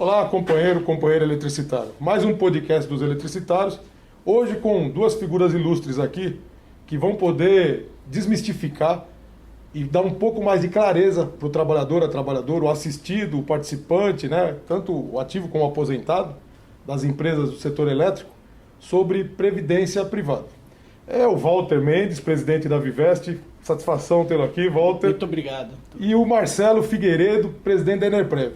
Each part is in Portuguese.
Olá, companheiro eletricitário. Mais um podcast dos eletricitários. Hoje com duas figuras ilustres aqui que vão poder desmistificar e dar um pouco mais de clareza para o trabalhador, a trabalhadora, o assistido, o participante, né, tanto o ativo como o aposentado das empresas do setor elétrico, sobre previdência privada. É o Walter Mendes, presidente da Vivest. Satisfação tê-lo aqui, Walter. Muito obrigado. E o Marcelo Figueiredo, presidente da Enerprev.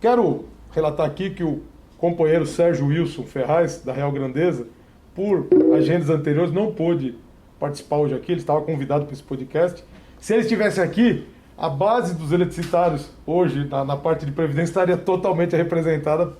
Quero relatar aqui que o companheiro Sérgio Wilson Ferraz, da Real Grandeza, por agendas anteriores, não pôde participar hoje aqui, ele estava convidado para esse podcast. Se ele estivesse aqui, a base dos eletricitários hoje, na parte de previdência, estaria totalmente representada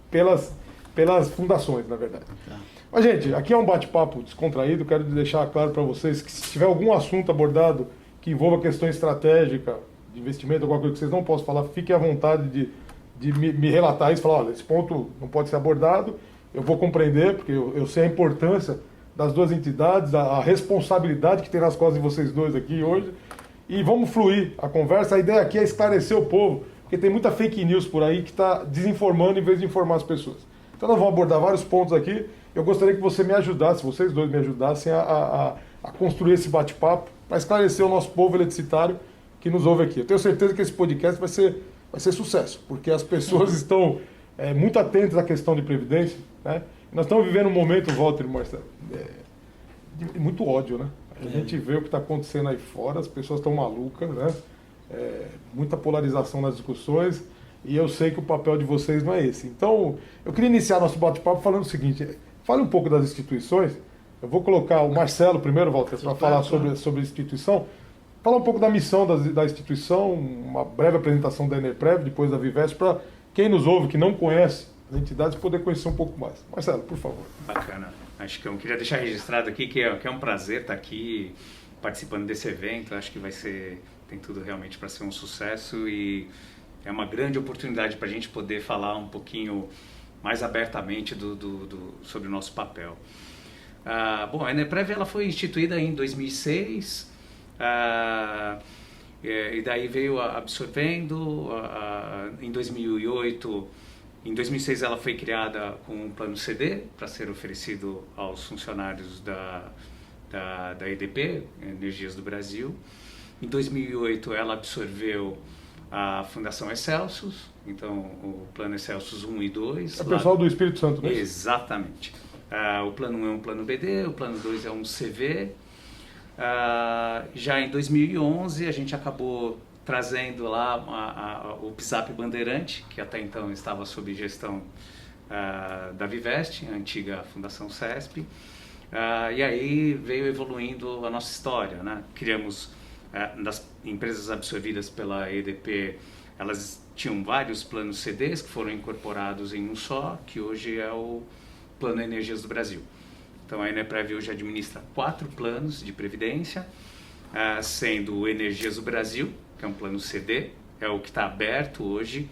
pelas fundações, na verdade. Tá. Mas, gente, aqui é um bate-papo descontraído, quero deixar claro para vocês que se tiver algum assunto abordado que envolva questão estratégica, de investimento, alguma coisa que vocês não possam falar, fiquem à vontade de me relatar isso, falar, olha, esse ponto não pode ser abordado, eu vou compreender, porque eu sei a importância das duas entidades, a responsabilidade que tem nas costas de vocês dois aqui hoje, e vamos fluir a conversa. A ideia aqui é esclarecer o povo, porque tem muita fake news por aí que está desinformando em vez de informar as pessoas. Então nós vamos abordar vários pontos aqui. Eu gostaria que você me ajudasse, vocês dois me ajudassem a construir esse bate-papo para esclarecer o nosso povo eletricitário que nos ouve aqui. Eu tenho certeza que esse podcast vai ser sucesso, porque as pessoas estão muito atentas à questão de previdência, né? Nós estamos vivendo um momento, Walter e Marcelo, de muito ódio, né? A gente vê o que está acontecendo aí fora, as pessoas estão malucas, né? Muita polarização nas discussões, e eu sei que o papel de vocês não é esse. Então, eu queria iniciar nosso bate-papo falando o seguinte: fale um pouco das instituições. Eu vou colocar o Marcelo primeiro, Walter, para falar sobre a instituição. Falar um pouco da missão da instituição, uma breve apresentação da Enerprev, depois da Vivest, para quem nos ouve, que não conhece as entidades, poder conhecer um pouco mais. Marcelo, por favor. Bacana. Acho que eu queria deixar registrado aqui que é um prazer estar aqui participando desse evento. Acho que tem tudo realmente para ser um sucesso e é uma grande oportunidade para a gente poder falar um pouquinho mais abertamente sobre o nosso papel. Bom, a Enerprev ela foi instituída em 2006 e daí veio absorvendo. Em 2008, em 2006 ela foi criada com um plano CD para ser oferecido aos funcionários da EDP, Energias do Brasil. Em 2008 ela absorveu a Fundação Excelsius, então o plano Excelsius 1 e 2. É o pessoal do Espírito Santo, não é? Exatamente. O plano 1 é um plano BD, o plano 2 é um CV. Já em 2011 a gente acabou trazendo lá o PSAP Bandeirante, que até então estava sob gestão da Vivest, a antiga Fundação CESP. E aí veio evoluindo a nossa história, né? Criamos, das empresas absorvidas pela EDP, elas tinham vários planos CDs que foram incorporados em um só, que hoje é o Plano Energias do Brasil. Então a Enerprev hoje administra 4 planos de previdência, sendo o Energias do Brasil, que é um plano CD, é o que está aberto hoje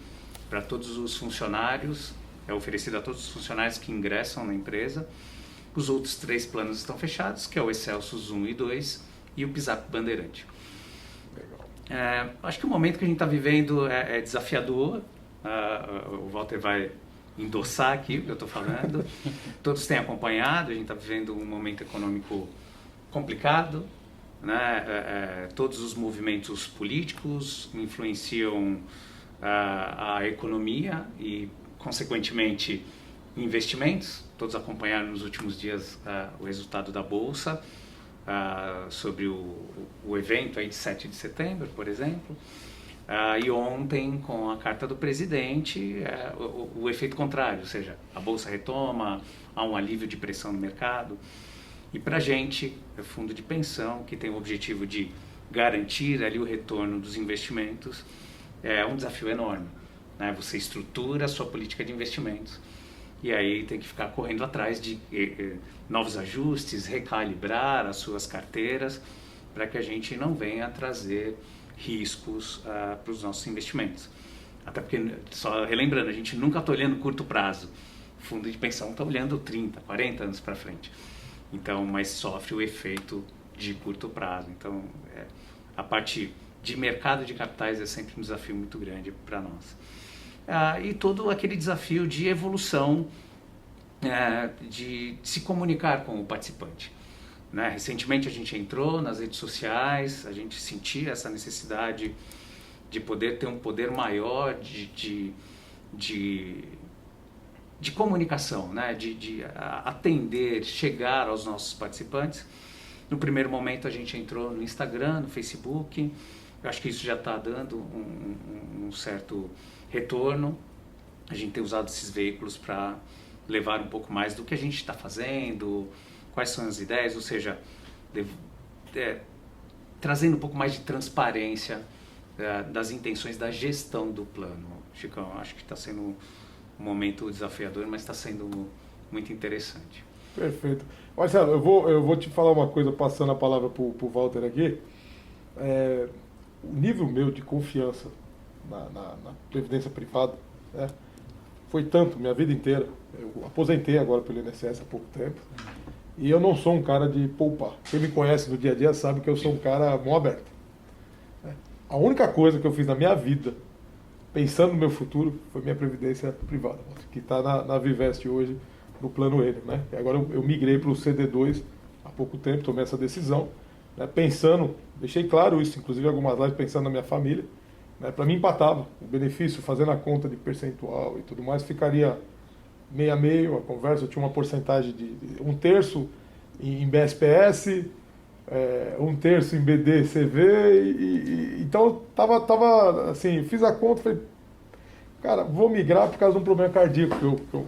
para todos os funcionários, é oferecido a todos os funcionários que ingressam na empresa. Os outros 3 planos estão fechados, que é o Excelsius 1 e 2 e o PSAP Bandeirante. Acho que o momento que a gente está vivendo é desafiador. O Walter vai endossar aqui o que eu estou falando. Todos têm acompanhado, a gente está vivendo um momento econômico complicado, né? Todos os movimentos políticos influenciam a economia e, consequentemente, investimentos. Todos acompanharam nos últimos dias o resultado da Bolsa, sobre o evento aí de 7 de setembro, por exemplo. E ontem, com a carta do presidente, o efeito contrário, ou seja, a Bolsa retoma, há um alívio de pressão no mercado. E para a gente, é fundo de pensão, que tem o objetivo de garantir ali o retorno dos investimentos, é um desafio enorme, né? Você estrutura a sua política de investimentos e aí tem que ficar correndo atrás de novos ajustes, recalibrar as suas carteiras para que a gente não venha trazer riscos para os nossos investimentos. Até porque, só relembrando, a gente nunca está olhando curto prazo. O fundo de pensão está olhando 30, 40 anos para frente. Então, mas sofre o efeito de curto prazo. Então, a parte de mercado de capitais é sempre um desafio muito grande para nós. e todo aquele desafio de evolução, de se comunicar com o participante. Né? Recentemente a gente entrou nas redes sociais, a gente sentia essa necessidade de poder ter um poder maior de comunicação, né? de atender, chegar aos nossos participantes. No primeiro momento a gente entrou no Instagram, no Facebook, eu acho que isso já está dando um certo retorno. A gente tem usado esses veículos para levar um pouco mais do que a gente está fazendo, quais são as ideias, ou seja, trazendo um pouco mais de transparência das intenções da gestão do plano. Chicão, acho que está sendo um momento desafiador, mas está sendo muito interessante. Perfeito. Marcelo, eu vou te falar uma coisa, passando a palavra para o Walter aqui. O nível meu de confiança na previdência privada, né, foi tanto minha vida inteira. Eu aposentei agora pelo INSS há pouco tempo. E eu não sou um cara de poupar. Quem me conhece no dia a dia sabe que eu sou um cara mão aberta. A única coisa que eu fiz na minha vida, pensando no meu futuro, foi minha previdência privada, que está na Vivest hoje, no plano N, né? E agora eu migrei para o CD2 há pouco tempo, tomei essa decisão, né? Pensando, deixei claro isso, inclusive em algumas lives, pensando na minha família, né? Para mim empatava o benefício, fazendo a conta de percentual e tudo mais, ficaria meio a meio a conversa. Eu tinha uma porcentagem de 1/3 em BSPS, 1/3 em BDCV, então tava assim, fiz a conta, falei, cara, vou migrar por causa de um problema cardíaco que eu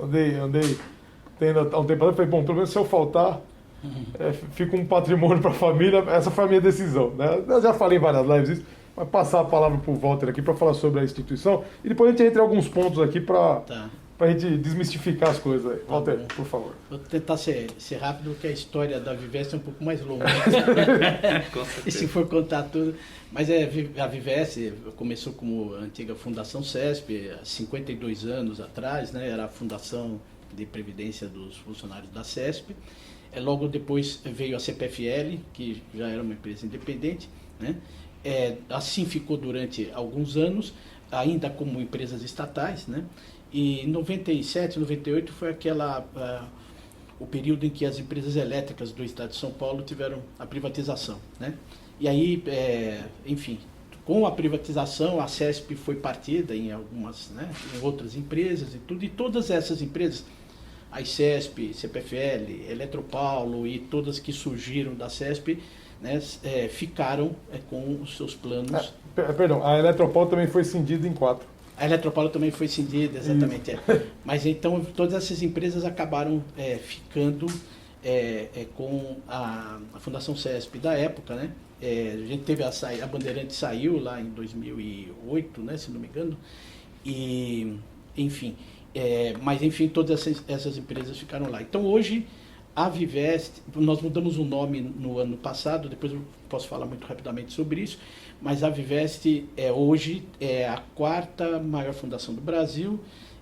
andei tendo há um tempo atrás. Falei, bom, pelo menos se eu faltar, fica um patrimônio para a família. Essa foi a minha decisão, né? Eu já falei em várias lives isso, mas passar a palavra para o Walter aqui para falar sobre a instituição e depois a gente entra em alguns pontos aqui para a gente desmistificar as coisas aí. Walter, por favor. Vou tentar ser rápido, porque a história da Vivest é um pouco mais longa. E se for contar tudo. Mas a Vivest começou como antiga Fundação CESP, há 52 anos atrás, né? Era a Fundação de Previdência dos Funcionários da CESP. Logo depois veio a CPFL, que já era uma empresa independente, né? Assim ficou durante alguns anos, ainda como empresas estatais, né? E em 97, 98 foi o período em que as empresas elétricas do estado de São Paulo tiveram a privatização, né? E aí, enfim, com a privatização, a CESP foi partida em algumas, né, em outras empresas e tudo, e todas essas empresas, a CESP, CPFL, Eletropaulo e todas que surgiram da CESP, né, ficaram com os seus planos. Perdão, a Eletropaulo também foi cindida em 4. A Eletropaulo também foi cindida, exatamente. Mas então todas essas empresas acabaram ficando com a Fundação CESP da época, né? A gente teve a Bandeirantes saiu lá em 2008, né, se não me engano, e enfim, mas enfim, todas essas empresas ficaram lá. Então hoje a Vivest, nós mudamos o nome no ano passado, depois eu posso falar muito rapidamente sobre isso, mas a Vivest hoje é a 4ª maior fundação do Brasil,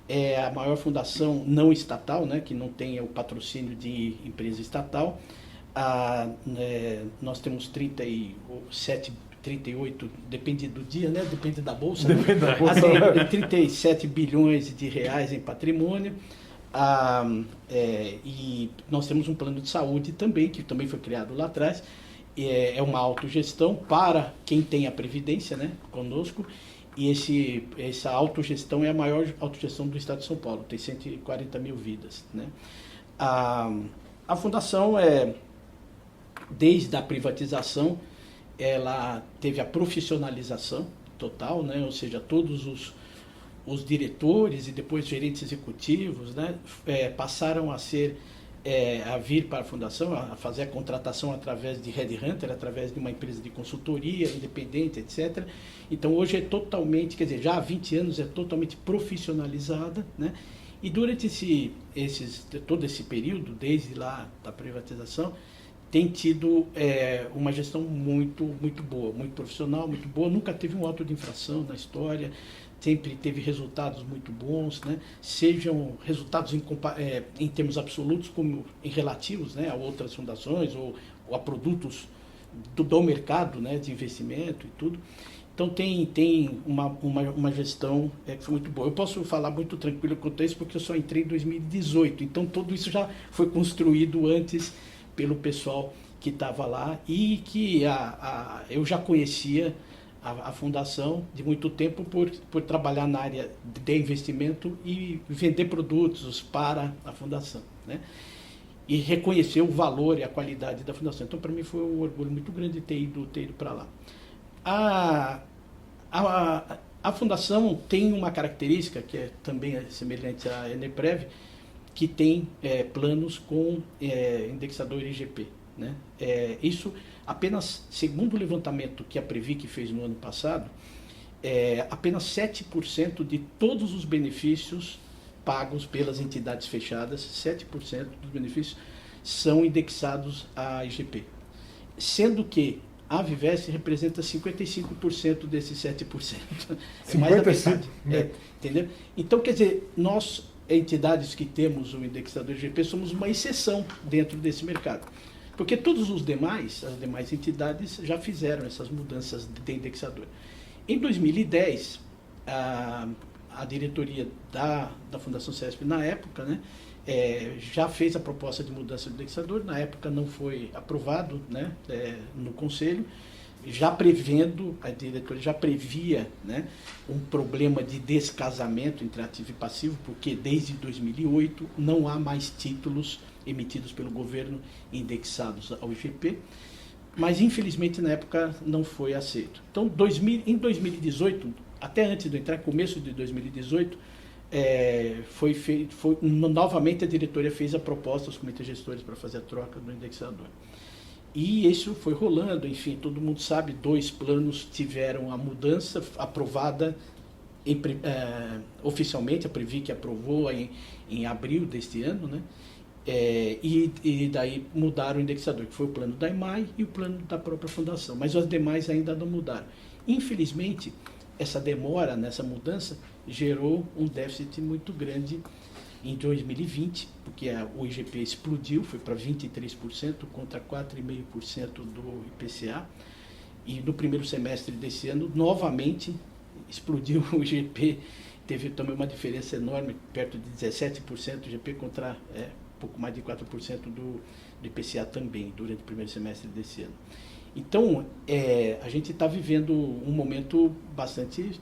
é a maior fundação não estatal, né, que não tem o patrocínio de empresa estatal. Nós temos 37, 38, depende do dia, né? Depende da bolsa. Depende da bolsa. 37 bilhões de reais em patrimônio. E nós temos um plano de saúde também, que também foi criado lá atrás. É uma autogestão para quem tem a previdência, né, conosco. E essa autogestão é a maior autogestão do estado de São Paulo, tem 140 mil vidas, né? A fundação, desde a privatização, ela teve a profissionalização total, né? Ou seja, todos os diretores e depois gerentes executivos, né, passaram a vir para a fundação, a fazer a contratação através de headhunter, através de uma empresa de consultoria independente, etc. Então hoje é totalmente, quer dizer, já há 20 anos é totalmente profissionalizada, né? E durante todo esse período, desde lá da privatização, tem tido uma gestão muito, muito boa, muito profissional, muito boa. Nunca teve um auto de infração na história, sempre teve resultados muito bons, né? Sejam resultados em termos absolutos, como em relativos, né, a outras fundações ou a produtos do mercado, né, de investimento e tudo. Então tem uma gestão que foi muito boa. Eu posso falar muito tranquilo quanto a isso, porque eu só entrei em 2018. Então tudo isso já foi construído antes pelo pessoal que estava lá e que eu já conhecia a fundação de muito tempo por trabalhar na área de investimento e vender produtos para a fundação, né? E reconhecer o valor e a qualidade da fundação. Então, para mim, foi um orgulho muito grande ter ido para lá. A fundação tem uma característica que é também semelhante à Eneprev, que tem planos com indexador IGP, né? Isso apenas, segundo o levantamento que a Previc fez no ano passado, apenas 7% de todos os benefícios pagos pelas entidades fechadas, 7% dos benefícios são indexados à IGP. Sendo que a Vivest representa 55% desses 7%. É mais da metade. Entendeu? Então, quer dizer, nós, entidades que temos o indexador IGP, somos uma exceção dentro desse mercado. Porque todos as demais entidades já fizeram essas mudanças de indexador. Em 2010, a diretoria da Fundação CESP, na época, né, já fez a proposta de mudança do indexador. Na época não foi aprovado, né, no Conselho, a diretoria já previa, né, um problema de descasamento entre ativo e passivo, porque desde 2008 não há mais títulos emitidos pelo governo indexados ao IGP, mas infelizmente na época não foi aceito. Então, em 2018, até antes de eu entrar, começo de 2018, novamente a diretoria fez a proposta aos comitês gestores para fazer a troca do indexador. E isso foi rolando, enfim, todo mundo sabe, 2 planos tiveram a mudança aprovada oficialmente, a Previc aprovou em abril deste ano, né? E daí mudaram o indexador, que foi o plano da IMAI e o plano da própria fundação, mas os demais ainda não mudaram. Infelizmente, essa demora nessa mudança gerou um déficit muito grande em 2020, porque o IGP explodiu, foi para 23% contra 4,5% do IPCA, e no primeiro semestre desse ano, novamente, explodiu o IGP, teve também uma diferença enorme, perto de 17% do IGP contra pouco mais de 4% do IPCA também, durante o primeiro semestre desse ano. Então, a gente está vivendo um momento bastante,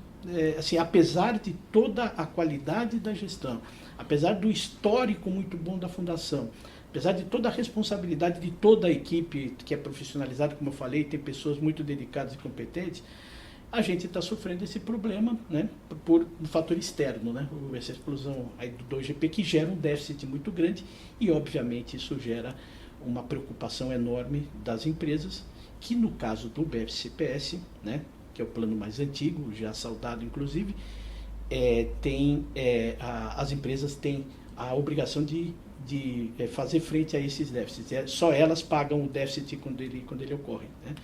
assim, apesar de toda a qualidade da gestão, apesar do histórico muito bom da Fundação, apesar de toda a responsabilidade de toda a equipe que é profissionalizada, como eu falei, tem pessoas muito dedicadas e competentes, a gente está sofrendo esse problema, né, por um fator externo, né, essa explosão aí do IGP, que gera um déficit muito grande e, obviamente, isso gera uma preocupação enorme das empresas, que no caso do BFCPS, né, que é o plano mais antigo, já saudado inclusive, as empresas têm a obrigação de fazer frente a esses déficits. Só elas pagam o déficit quando ele ocorre, né?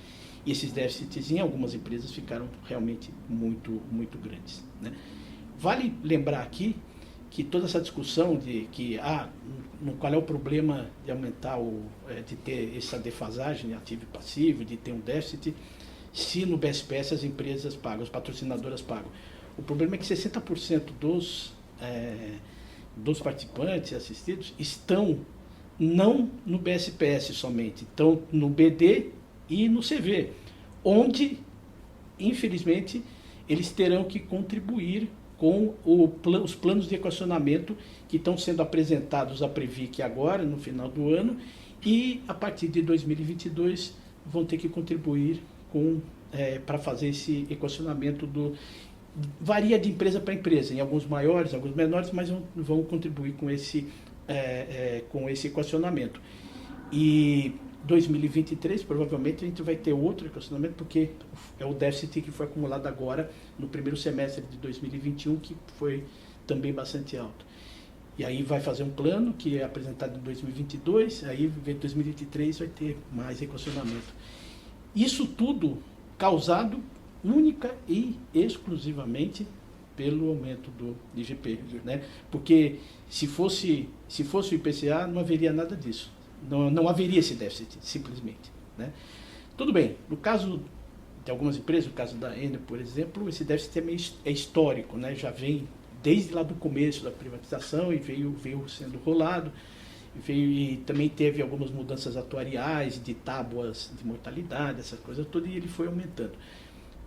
E esses déficits em algumas empresas ficaram realmente muito, muito grandes, né? Vale lembrar aqui que toda essa discussão de que qual é o problema de aumentar de ter essa defasagem ativo e passivo, de ter um déficit, se no BSPS as empresas pagam, as patrocinadoras pagam. O problema é que 60% dos participantes assistidos estão não no BSPS somente, estão no BD e no CV, onde, infelizmente, eles terão que contribuir com os planos de equacionamento que estão sendo apresentados à Previc agora, no final do ano, e a partir de 2022 vão ter que contribuir para fazer esse equacionamento varia de empresa para empresa, em alguns maiores, alguns menores, mas vão contribuir com esse equacionamento. E 2023, provavelmente, a gente vai ter outro equacionamento, porque é o déficit que foi acumulado agora no primeiro semestre de 2021, que foi também bastante alto. E aí vai fazer um plano que é apresentado em 2022, aí em 2023 vai ter mais equacionamento. Isso tudo causado única e exclusivamente pelo aumento do IGP, né? Porque se fosse o IPCA, não haveria nada disso. Não haveria esse déficit, simplesmente, né? Tudo bem, no caso de algumas empresas, no caso da Enel, por exemplo, esse déficit é histórico, né? Já vem desde lá do começo da privatização e veio sendo rolado. E também teve algumas mudanças atuariais, de tábuas de mortalidade, essa coisa toda, e ele foi aumentando.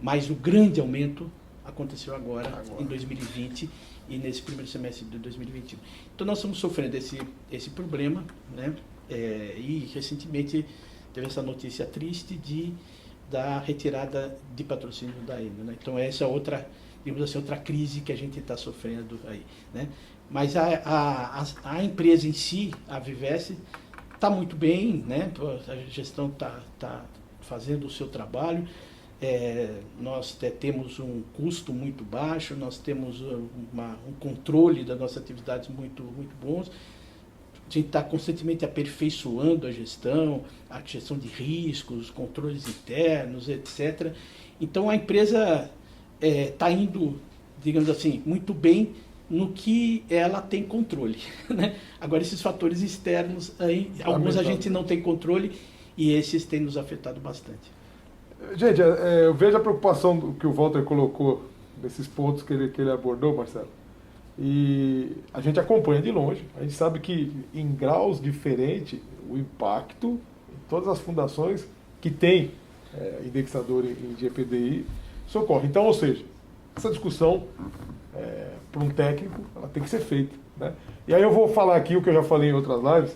Mas o grande aumento aconteceu agora. Em 2020 e nesse primeiro semestre de 2021. Então nós estamos sofrendo esse problema, né? E recentemente teve essa notícia triste da retirada de patrocínio da Enel, né? Então essa é outra, digamos assim, outra crise que a gente está sofrendo aí, né? Mas a empresa em si, a Vivesse, está muito bem, né? A gestão está fazendo o seu trabalho. Nós temos um custo muito baixo, nós temos um controle das nossas atividades muito, muito bons. A gente está constantemente aperfeiçoando a gestão de riscos, controles internos, etc. Então a empresa está indo, digamos assim, muito bem no que ela tem controle, né? Agora, esses fatores externos, alguns a gente não tem controle e esses têm nos afetado bastante. Gente, eu vejo a preocupação que o Walter colocou nesses pontos que ele abordou, Marcelo, e a gente acompanha de longe. A gente sabe que em graus diferentes o impacto em todas as fundações que têm indexador em GPDI socorre. Então, ou seja, essa discussão para um técnico, ela tem que ser feita, né? E aí eu vou falar aqui o que eu já falei em outras lives.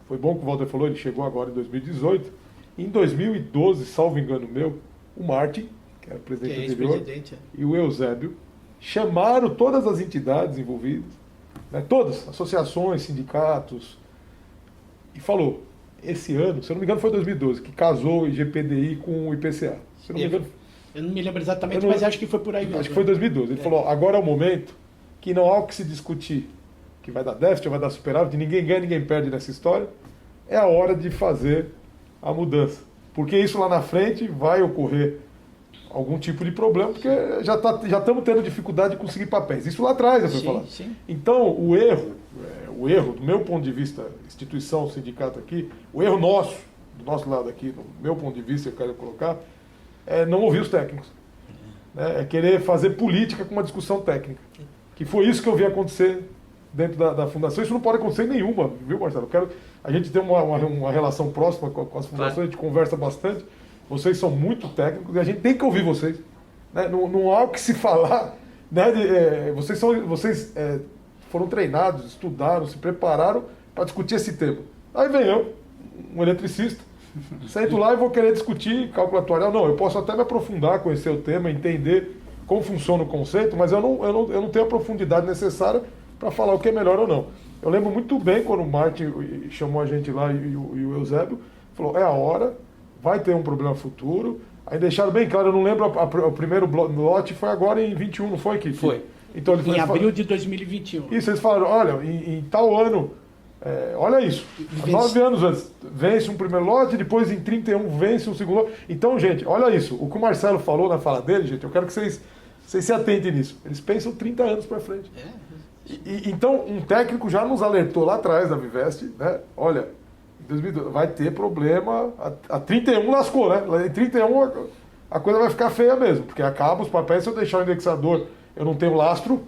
Foi bom que o Walter falou, ele chegou agora em 2018. Em 2012, salvo engano meu, o Martin, que era presidente anterior, e o Eusébio chamaram todas as entidades envolvidas, né, todas, associações, sindicatos, e falou, esse ano, se eu não me engano foi 2012, que casou o IGPDI com o IPCA. Se eu não me engano, eu não me lembro exatamente, mas acho que foi por aí mesmo. Acho que foi 2012. Ele falou, agora é o momento que não há o que se discutir, que vai dar déficit, vai dar superávit, ninguém ganha, ninguém perde nessa história, é a hora de fazer a mudança. Porque isso lá na frente vai ocorrer algum tipo de problema, porque já estamos tendo dificuldade de conseguir papéis. Isso lá atrás, eu fui falar. Sim. Então, o erro, do meu ponto de vista, instituição, sindicato aqui, o erro nosso, do nosso lado aqui, do meu ponto de vista, eu quero colocar, é não ouvir os técnicos. Né? É querer fazer política com uma discussão técnica. Que foi isso que eu vi acontecer dentro da fundação. Isso não pode acontecer em nenhuma, viu, Marcelo? A gente tem uma relação próxima com as fundações, a gente conversa bastante. Vocês são muito técnicos e a gente tem que ouvir vocês. Né? Não há o que se falar. Né? Vocês foram treinados, estudaram, se prepararam para discutir esse tema. Aí vem eu, um eletricista, sento lá e vou querer discutir cálculo atuarial. Não, eu posso até me aprofundar, conhecer o tema, entender como funciona o conceito, mas eu não tenho a profundidade necessária para falar o que é melhor ou não. Eu lembro muito bem quando o Martin chamou a gente lá e o Eusébio falou, é a hora, vai ter um problema futuro. Aí deixaram bem claro, eu não lembro, o primeiro lote foi agora em 21, não foi, Kiki? Foi. Então, em abril de 2021. Isso, eles falaram, olha, em tal ano, olha isso, 9 anos antes, vence um primeiro lote, depois em 31 vence um segundo lote. Então, gente, olha isso, o que o Marcelo falou na fala dele, gente, eu quero que vocês se atentem nisso. Eles pensam 30 anos para frente. Então, um técnico já nos alertou lá atrás da Viveste, né? Olha, em 2012 vai ter problema, a 31 lascou, né? Em 31 a coisa vai ficar feia mesmo, porque acaba os papéis, se eu deixar o indexador, eu não tenho lastro,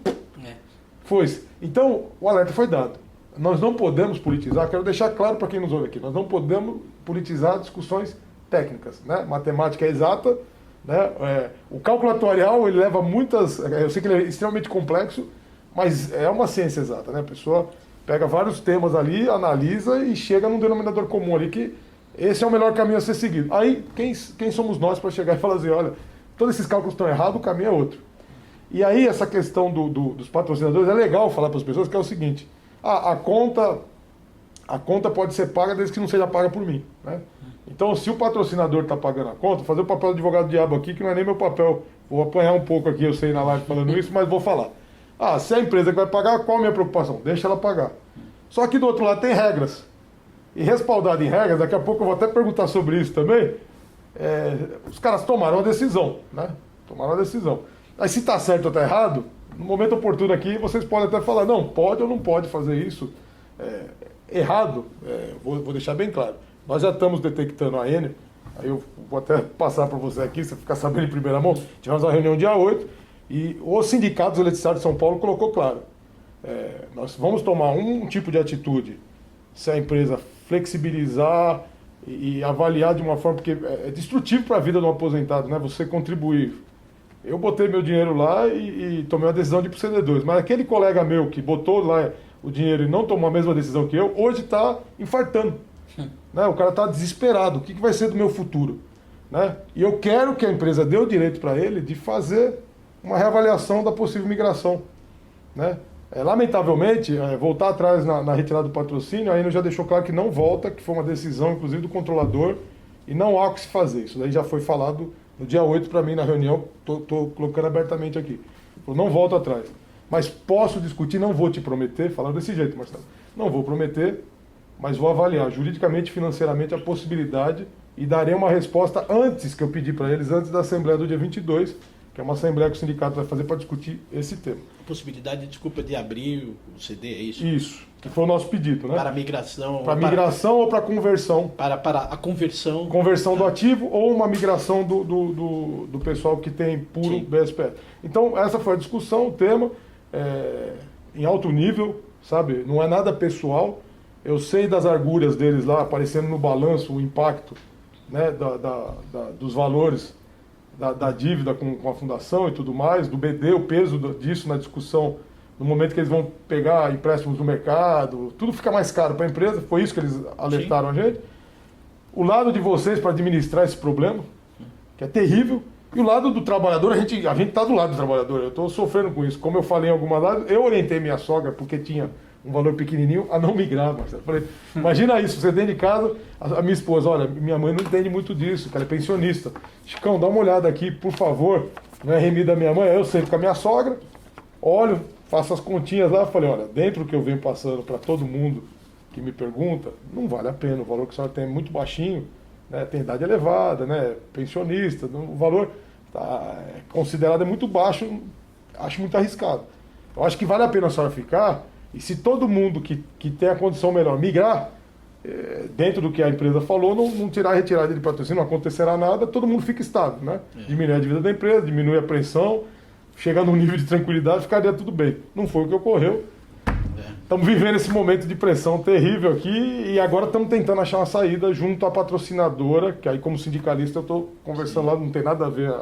foi-se. Então, o alerta foi dado. Nós não podemos politizar, quero deixar claro para quem nos ouve aqui, nós não podemos politizar discussões técnicas, né? Matemática é exata, né? O cálculo atuarial, ele leva muitas, eu sei que ele é extremamente complexo, mas é uma ciência exata, né? A pessoa pega vários temas ali, analisa e chega num denominador comum ali que esse é o melhor caminho a ser seguido. Aí, quem somos nós para chegar e falar assim, olha, todos esses cálculos estão errados, o caminho é outro. E aí, essa questão dos patrocinadores, é legal falar para as pessoas que é o seguinte, a conta pode ser paga desde que não seja paga por mim, né? Então, se o patrocinador está pagando a conta, vou fazer o papel do advogado diabo aqui, que não é nem meu papel, vou apanhar um pouco aqui, eu sei na live falando isso, mas vou falar. Se a empresa que vai pagar, qual a minha preocupação? Deixa ela pagar. Só que do outro lado tem regras. E respaldado em regras, daqui a pouco eu vou até perguntar sobre isso também, os caras tomaram a decisão, né? Tomaram a decisão. Aí se está certo ou está errado, no momento oportuno aqui, vocês podem até falar, não, pode ou não pode fazer isso. Errado, vou deixar bem claro. Nós já estamos detectando a Enel Aí eu vou até passar para você aqui, você ficar sabendo em primeira mão. Tivemos uma reunião dia 8 e o Sindicato dos Eletricitários de São Paulo colocou claro. Nós vamos tomar um tipo de atitude se a empresa flexibilizar e avaliar de uma forma, porque é destrutivo para a vida do aposentado, né? Você contribuir. Eu botei meu dinheiro lá e tomei uma decisão de ir para o CD2, mas aquele colega meu que botou lá o dinheiro e não tomou a mesma decisão que eu, hoje está infartando. Né? O cara está desesperado. O que vai ser do meu futuro? Né? E eu quero que a empresa dê o direito para ele de fazer uma reavaliação da possível migração. Né? Lamentavelmente, voltar atrás na retirada do patrocínio, a Enel já deixou claro que não volta, que foi uma decisão, inclusive, do controlador, e não há o que se fazer. Isso daí já foi falado no dia 8 para mim na reunião, estou colocando abertamente aqui. Não volto atrás. Mas posso discutir, não vou te prometer, falando desse jeito, Marcelo, não vou prometer, mas vou avaliar juridicamente e financeiramente a possibilidade e darei uma resposta antes que eu pedi para eles, antes da Assembleia do dia 22, que é uma Assembleia que o sindicato vai fazer para discutir esse tema. A possibilidade, desculpa, de abrir o CD, é isso? Isso, que foi o nosso pedido, né? Para migração. Para migração ou para conversão? Para a conversão. Conversão do ativo ou uma migração do pessoal que tem puro Sim. BSPS. Então, essa foi a discussão, o tema, em alto nível, sabe? Não é nada pessoal. Eu sei das argúrias deles lá, aparecendo no balanço, o impacto, né, dos valores da dívida com a fundação e tudo mais, do BD, o peso disso na discussão, no momento que eles vão pegar empréstimos no mercado, tudo fica mais caro para a empresa, foi isso que eles alertaram Sim. a gente. O lado de vocês para administrar esse problema, que é terrível, e o lado do trabalhador, a gente está do lado do trabalhador, eu estou sofrendo com isso. Como eu falei em alguma live, eu orientei minha sogra, porque tinha um valor pequenininho, a não migrar, Marcelo. Falei, imagina isso, você dentro de casa, a minha esposa, olha, minha mãe não entende muito disso, que ela é pensionista. Chicão, dá uma olhada aqui, por favor, no RMI da minha mãe, eu sei com a minha sogra, olho, faço as continhas lá, falei, olha, dentro do que eu venho passando para todo mundo que me pergunta, não vale a pena, o valor que a senhora tem é muito baixinho, né, tem idade elevada, né, pensionista, o valor considerado é muito baixo, acho muito arriscado. Eu acho que vale a pena a senhora ficar. E se todo mundo que tem a condição melhor migrar, dentro do que a empresa falou, não tirar a retirada de patrocínio, não acontecerá nada, todo mundo fica estável, né? Diminui a dívida da empresa, diminui a pressão, chega num nível de tranquilidade, ficaria tudo bem. Não foi o que ocorreu. Estamos vivendo esse momento de pressão terrível aqui e agora estamos tentando achar uma saída junto à patrocinadora, que aí como sindicalista eu estou conversando lá, não tem nada a ver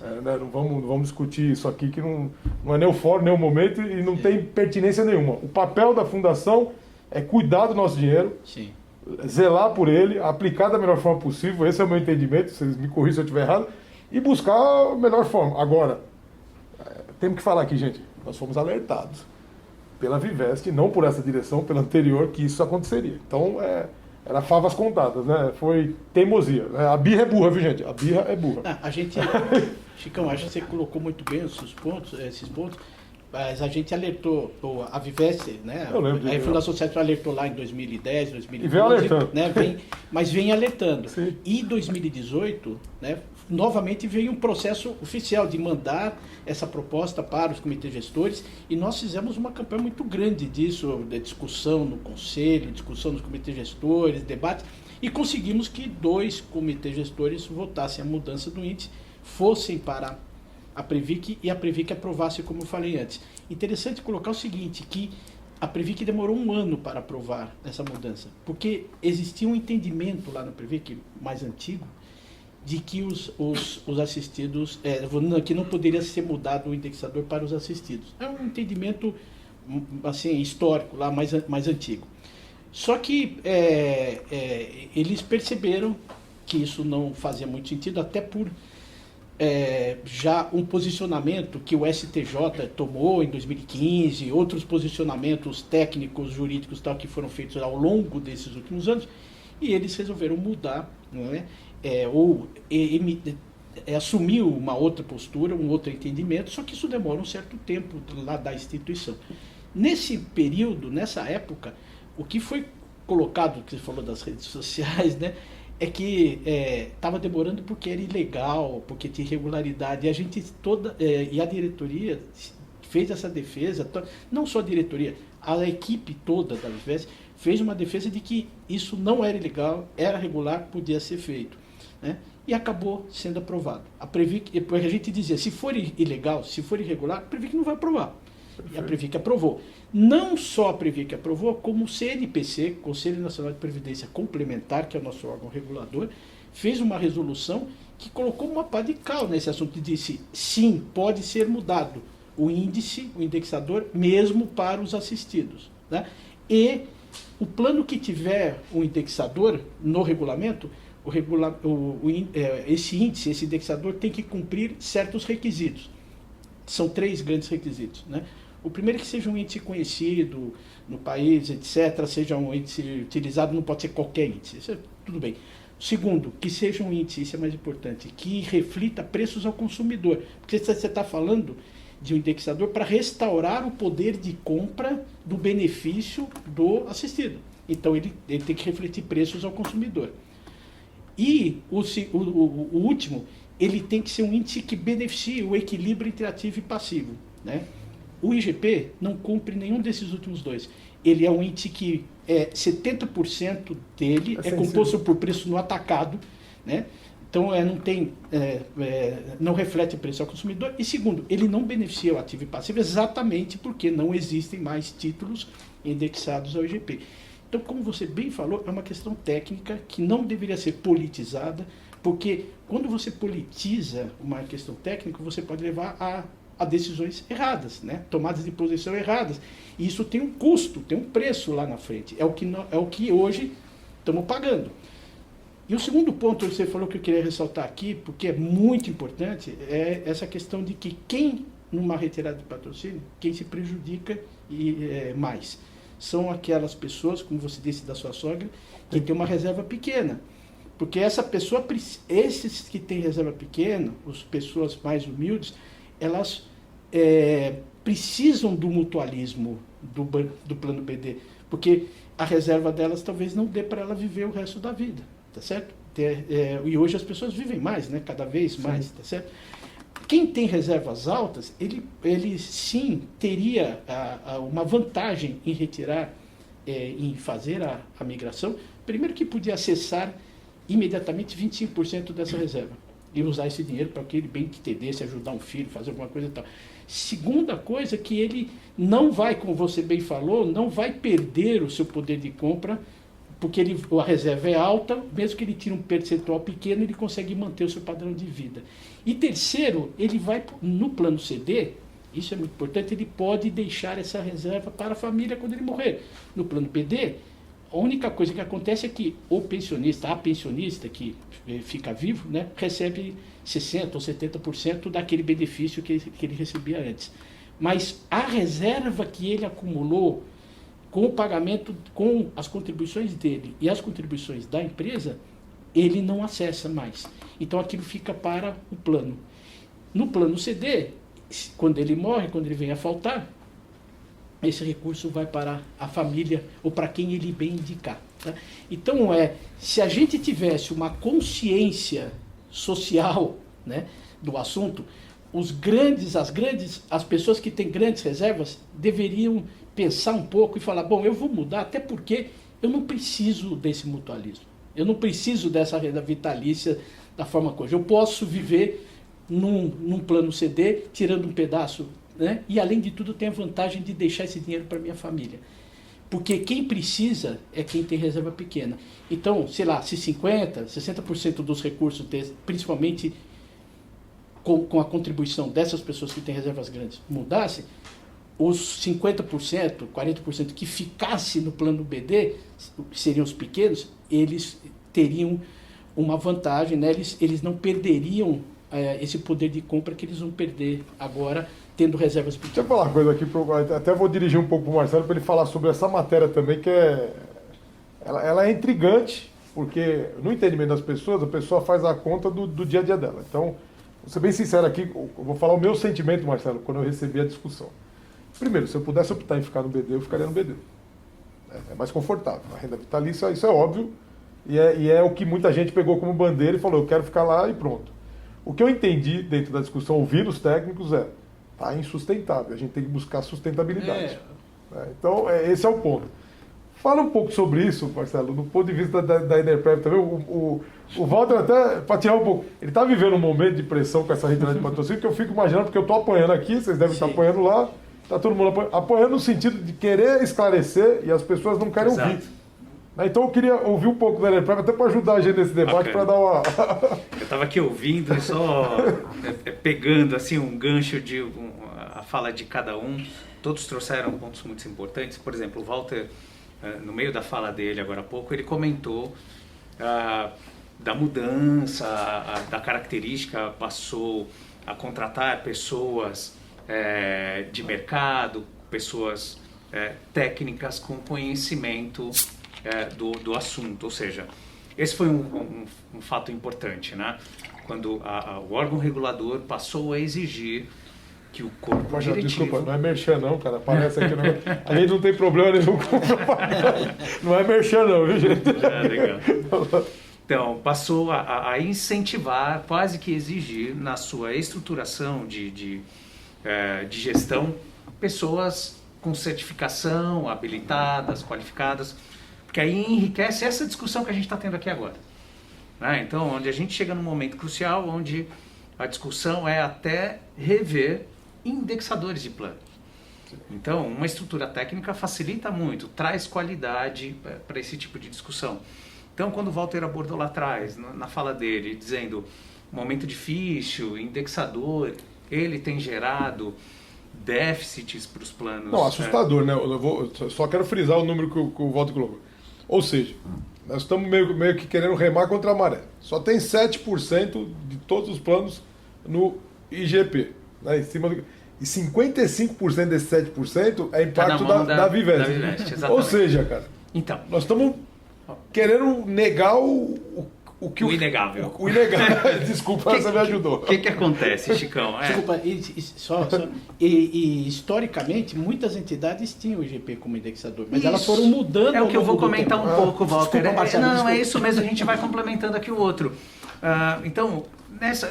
né, não vamos discutir isso aqui, que não é nem o fórum, nem o momento e não tem pertinência nenhuma. O papel da fundação é cuidar do nosso dinheiro, Sim. zelar por ele, aplicar da melhor forma possível, esse é o meu entendimento, vocês me corrijam se eu estiver errado, e buscar a melhor forma. Agora, temos que falar aqui, gente, nós fomos alertados pela Vivest, não por essa direção, pela anterior, que isso aconteceria. Então, era favas contadas, né? Foi teimosia. A birra é burra, viu, gente? A birra é burra. A gente... Chicão, acho que você colocou muito bem esses pontos, mas a gente alertou, a Vivest, né? Eu lembro. A Fundação Cesp alertou lá em 2010, 2012. E vem alertando. Né? Mas vem alertando. Sim. E em 2018, né, novamente veio um processo oficial de mandar essa proposta para os comitês gestores e nós fizemos uma campanha muito grande disso, de discussão no conselho, discussão nos comitês gestores, debate, e conseguimos que 2 comitês gestores votassem a mudança do índice, fossem para a Previc e a Previc aprovasse, como eu falei antes. Interessante colocar o seguinte, que a Previc demorou 1 ano para aprovar essa mudança, porque existia um entendimento lá na Previc, mais antigo, de que os assistidos, que não poderia ser mudado o indexador para os assistidos. É um entendimento assim, histórico, lá mais antigo. Só que eles perceberam que isso não fazia muito sentido, até por já um posicionamento que o STJ tomou em 2015, outros posicionamentos técnicos, jurídicos tal, que foram feitos ao longo desses últimos anos, e eles resolveram mudar, não é? Assumir uma outra postura, um outro entendimento, só que isso demora um certo tempo lá da instituição. Nesse período, nessa época, o que foi colocado, que você falou das redes sociais, né, é que estava demorando porque era ilegal, porque tinha irregularidade, e a gente e a diretoria fez essa defesa, não só a diretoria, a equipe toda da Vivest fez uma defesa de que isso não era ilegal, era regular, podia ser feito. né? E acabou sendo aprovado. A Previc, porque a gente dizia, se for ilegal, se for irregular, a Previc não vai aprovar. Perfeito. E a Previc aprovou. Não só a Previc aprovou, como o CNPC, Conselho Nacional de Previdência Complementar, que é o nosso órgão regulador, fez uma resolução que colocou uma pá de cal nesse assunto e disse, sim, pode ser mudado o índice, o indexador, mesmo para os assistidos, né? E o plano que tiver um indexador no regulamento, esse índice, esse indexador tem que cumprir certos requisitos. São 3 grandes requisitos, né? O primeiro é que seja um índice conhecido no país, etc., seja um índice utilizado, não pode ser qualquer índice, isso é tudo bem. Segundo, que seja um índice, isso é mais importante, que reflita preços ao consumidor. Porque você está falando de um indexador para restaurar o poder de compra do benefício do assistido. Então, ele tem que refletir preços ao consumidor. E o último, ele tem que ser um índice que beneficie o equilíbrio entre ativo e passivo, né? O IGP não cumpre nenhum desses últimos 2. Ele é um índice que 70% dele é composto por preço no atacado, né? Então não reflete o preço ao consumidor. E segundo, ele não beneficia o ativo e passivo exatamente porque não existem mais títulos indexados ao IGP. Então, como você bem falou, é uma questão técnica que não deveria ser politizada, porque quando você politiza uma questão técnica, você pode levar a decisões erradas, né? Tomadas de posição erradas. E isso tem um custo, tem um preço lá na frente. É o que hoje estamos pagando. E o segundo ponto que você falou que eu queria ressaltar aqui, porque é muito importante, é essa questão de que quem, numa retirada de patrocínio, quem se prejudica mais são aquelas pessoas, como você disse da sua sogra, que tem uma reserva pequena. Porque essa pessoa, esses que têm reserva pequena, as pessoas mais humildes, elas precisam do mutualismo do plano BD, porque a reserva delas talvez não dê para ela viver o resto da vida, tá certo? E hoje as pessoas vivem mais, né? Cada vez mais, tá certo? Quem tem reservas altas, ele sim teria uma vantagem em retirar, em fazer a migração. Primeiro que podia acessar imediatamente 25% dessa reserva e usar esse dinheiro para aquele bem que entendesse, ajudar um filho, fazer alguma coisa e tal. Segunda coisa, que ele não vai, como você bem falou, não vai perder o seu poder de compra, porque a reserva é alta, mesmo que ele tire um percentual pequeno, ele consegue manter o seu padrão de vida. E terceiro, ele vai, no plano CD, isso é muito importante, ele pode deixar essa reserva para a família quando ele morrer. No plano BD, a única coisa que acontece é que a pensionista que fica vivo, né, recebe 60% ou 70% daquele benefício que ele recebia antes. Mas a reserva que ele acumulou com o pagamento, com as contribuições dele e as contribuições da empresa, ele não acessa mais. Então aquilo fica para o plano. No plano CD, quando ele morre, quando ele vem a faltar, esse recurso vai para a família ou para quem ele bem indicar. Tá? Então, se a gente tivesse uma consciência social, né, do assunto, as pessoas que têm grandes reservas deveriam pensar um pouco e falar, bom, eu vou mudar, até porque eu não preciso desse mutualismo. Eu não preciso dessa renda vitalícia da forma que hoje. Eu posso viver num plano CD, tirando um pedaço, né? E além de tudo tem a vantagem de deixar esse dinheiro para minha família. Porque quem precisa é quem tem reserva pequena. Então, sei lá, se 50%, 60% dos recursos, principalmente com a contribuição dessas pessoas que têm reservas grandes, mudasse, os 50%, 40% que ficasse no plano BD, seriam os pequenos, eles teriam uma vantagem, né? Eles não perderiam esse poder de compra que eles vão perder agora, tendo reservas pequenas. Deixa eu falar uma coisa aqui, até vou dirigir um pouco para o Marcelo para ele falar sobre essa matéria também, que ela é intrigante, porque no entendimento das pessoas, a pessoa faz a conta do dia a dia dela. Então, vou ser bem sincero aqui, eu vou falar o meu sentimento, Marcelo, quando eu recebi a discussão. Primeiro, se eu pudesse optar em ficar no BD, eu ficaria no BD. É mais confortável. A renda vitalícia, isso é óbvio, e é o que muita gente pegou como bandeira e falou, eu quero ficar lá e pronto. O que eu entendi dentro da discussão, ouvindo os técnicos, tá insustentável. A gente tem que buscar sustentabilidade. Então, esse é o ponto. Fala um pouco sobre isso, Marcelo, do ponto de vista da Enerprev também. O Walter até, para tirar um pouco, ele está vivendo um momento de pressão com essa retirada de patrocínio que eu fico imaginando, porque eu estou apanhando aqui, vocês devem estar apanhando lá, está todo mundo apanhando no sentido de querer esclarecer e as pessoas não querem ouvir. Então eu queria ouvir um pouco da Enerprev, até para ajudar a gente nesse debate, para dar uma... Eu estava aqui ouvindo e só pegando assim um gancho de a fala de cada um. Todos trouxeram pontos muito importantes. Por exemplo, o Walter, no meio da fala dele agora há pouco, ele comentou da mudança, da característica, passou a contratar pessoas de mercado, pessoas técnicas com conhecimento do assunto. Ou seja, esse foi um fato importante, né? Quando o órgão regulador passou a exigir que o corpo diretivo... Desculpa, não é merchan não, cara. Aparece aqui. A gente não tem problema nenhum com propaganda. Não é merchan não, viu, gente? Legal. Então, passou a incentivar, quase que exigir, na sua estruturação de gestão, pessoas com certificação, habilitadas, qualificadas, porque aí enriquece essa discussão que a gente está tendo aqui agora. Né? Então, onde a gente chega num momento crucial, onde a discussão é até rever indexadores de plano. Então, uma estrutura técnica facilita muito, traz qualidade para esse tipo de discussão. Então, quando o Walter abordou lá atrás, na fala dele, dizendo momento difícil, indexador, ele tem gerado déficits para os planos... Não, assustador, né? Só quero frisar o número que o Walter colocou. Ou seja, nós estamos meio que querendo remar contra a maré. Só tem 7% de todos os planos no IGP. Né? E 55% desses 7% é impacto da Vivest. Ou seja, cara, então, nós estamos querendo negar o inegável. O inegável. Desculpa, você me ajudou. O que acontece, Chicão? Desculpa, e historicamente, muitas entidades tinham o IGP como indexador, mas elas foram mudando. É o que eu vou comentar um pouco, Walter. Desculpa, Marcelo, desculpa. É isso mesmo, a gente vai complementando aqui o outro. Então,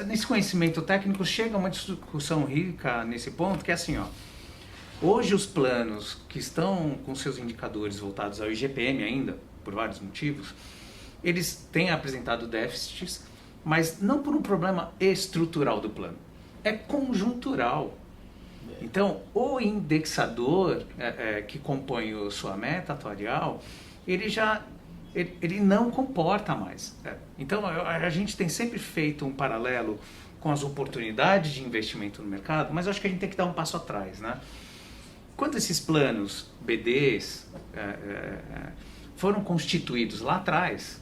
nesse conhecimento técnico, chega uma discussão rica nesse ponto, que é assim, ó. Hoje os planos que estão com seus indicadores voltados ao IGPM ainda, por vários motivos, eles têm apresentado déficits, mas não por um problema estrutural do plano, é conjuntural. Então, o indexador que compõe a sua meta atuarial, ele não comporta mais. Então, a gente tem sempre feito um paralelo com as oportunidades de investimento no mercado, mas eu acho que a gente tem que dar um passo atrás, né? Quando esses planos BDs foram constituídos lá atrás,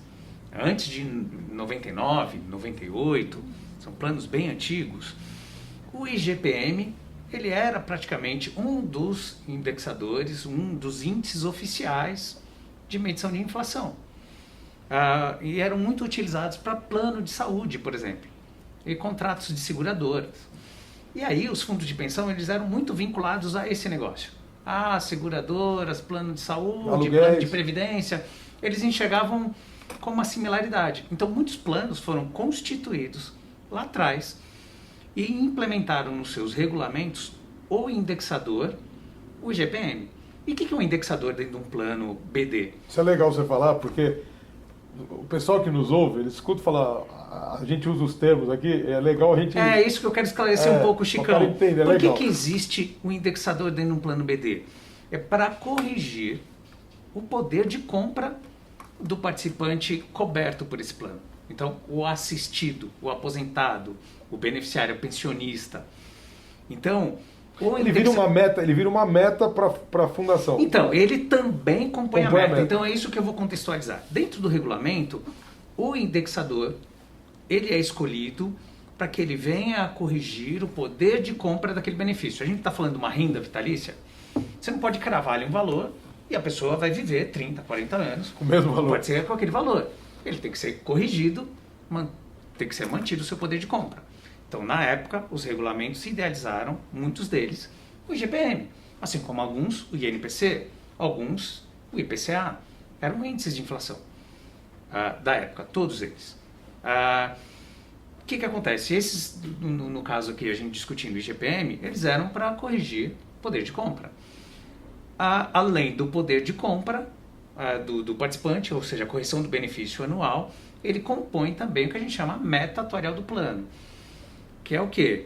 antes de 99, 98, são planos bem antigos, o IGPM ele era praticamente um dos indexadores, um dos índices oficiais de medição de inflação. E eram muito utilizados para plano de saúde, por exemplo, e contratos de seguradoras. E aí os fundos de pensão eles eram muito vinculados a esse negócio. Seguradoras, plano de saúde, aluguéis, plano de previdência, eles enxergavam com uma similaridade. Então muitos planos foram constituídos lá atrás e implementaram nos seus regulamentos o indexador, o IGPM. E o que é um indexador dentro de um plano BD? Isso é legal você falar, porque o pessoal que nos ouve, eles escutam falar, a gente usa os termos aqui, é legal a gente... É isso que eu quero esclarecer um pouco, Chicão. Entender, Por que existe o indexador dentro de um plano BD? É para corrigir o poder de compra do participante coberto por esse plano. Então, o assistido, o aposentado, o beneficiário, o pensionista. Então, ele vira uma meta para a fundação. Então, ele também compõe a meta. Então, é isso que eu vou contextualizar. Dentro do regulamento, o indexador, ele é escolhido para que ele venha a corrigir o poder de compra daquele benefício. A gente está falando de uma renda vitalícia, você não pode cravar um valor e a pessoa vai viver 30, 40 anos. Com o mesmo valor. Pode ser com aquele valor. Ele tem que ser corrigido, tem que ser mantido o seu poder de compra. Então, na época, os regulamentos idealizaram, muitos deles, o IGPM. Assim como alguns, o INPC, alguns, o IPCA. Eram índices de inflação da época, todos eles. O que acontece? Esses, no caso aqui, a gente discutindo o IGPM, eles eram para corrigir o poder de compra. Além do poder de compra, do participante, ou seja, a correção do benefício anual, ele compõe também o que a gente chama meta atuarial do plano, que é o quê?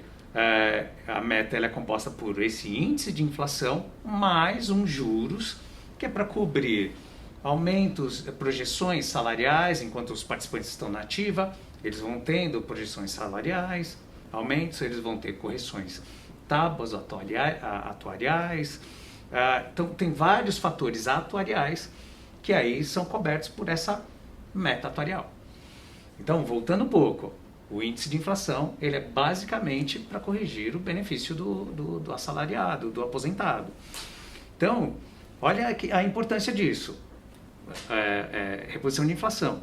A meta ela é composta por esse índice de inflação mais juros, que é para cobrir aumentos, projeções salariais, enquanto os participantes estão na ativa, eles vão tendo projeções salariais, aumentos, eles vão ter correções tábuas atuariais. Então, tem vários fatores atuariais que aí são cobertos por essa meta atuarial. Então, voltando um pouco, o índice de inflação ele é basicamente para corrigir o benefício do assalariado, do aposentado. Então, olha a importância disso. Reposição de inflação.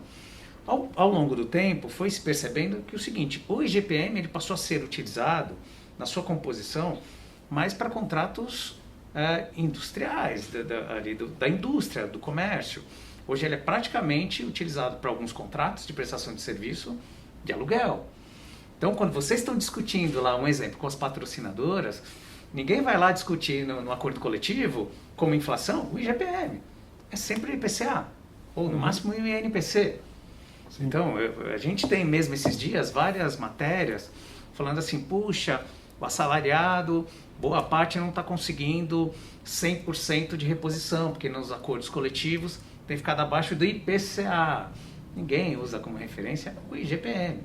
Ao longo do tempo, foi se percebendo que o seguinte, o IGPM ele passou a ser utilizado na sua composição mais para contratos industriais, da indústria, do comércio. Hoje ele é praticamente utilizado para alguns contratos de prestação de serviço de aluguel. Então, quando vocês estão discutindo lá, um exemplo, com as patrocinadoras, ninguém vai lá discutir no acordo coletivo, como inflação, o IGPM. É sempre o IPCA, ou no máximo o INPC. Sim. Então, a gente tem mesmo esses dias várias matérias falando assim, puxa, o assalariado, boa parte não está conseguindo 100% de reposição, porque nos acordos coletivos tem ficado abaixo do IPCA. Ninguém usa como referência o IGPM.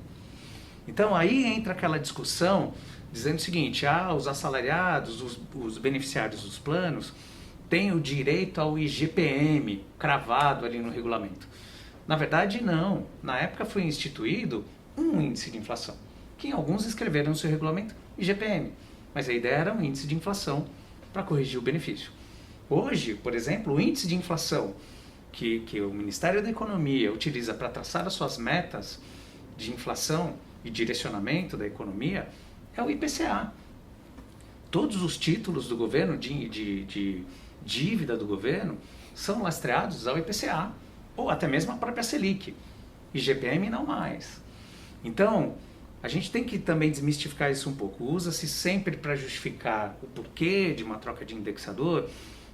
Então, aí entra aquela discussão dizendo o seguinte, os assalariados, os beneficiários dos planos, têm o direito ao IGPM cravado ali no regulamento. Na verdade, não. Na época foi instituído um índice de inflação, que alguns escreveram no seu regulamento IGPM, mas a ideia era um índice de inflação para corrigir o benefício. Hoje, por exemplo, o índice de inflação que o Ministério da Economia utiliza para traçar as suas metas de inflação e direcionamento da economia é o IPCA. Todos os títulos do governo, de dívida do governo, são lastreados ao IPCA, ou até mesmo a própria Selic. IGPM não mais. Então, a gente tem que também desmistificar isso um pouco. Usa-se sempre para justificar o porquê de uma troca de indexador,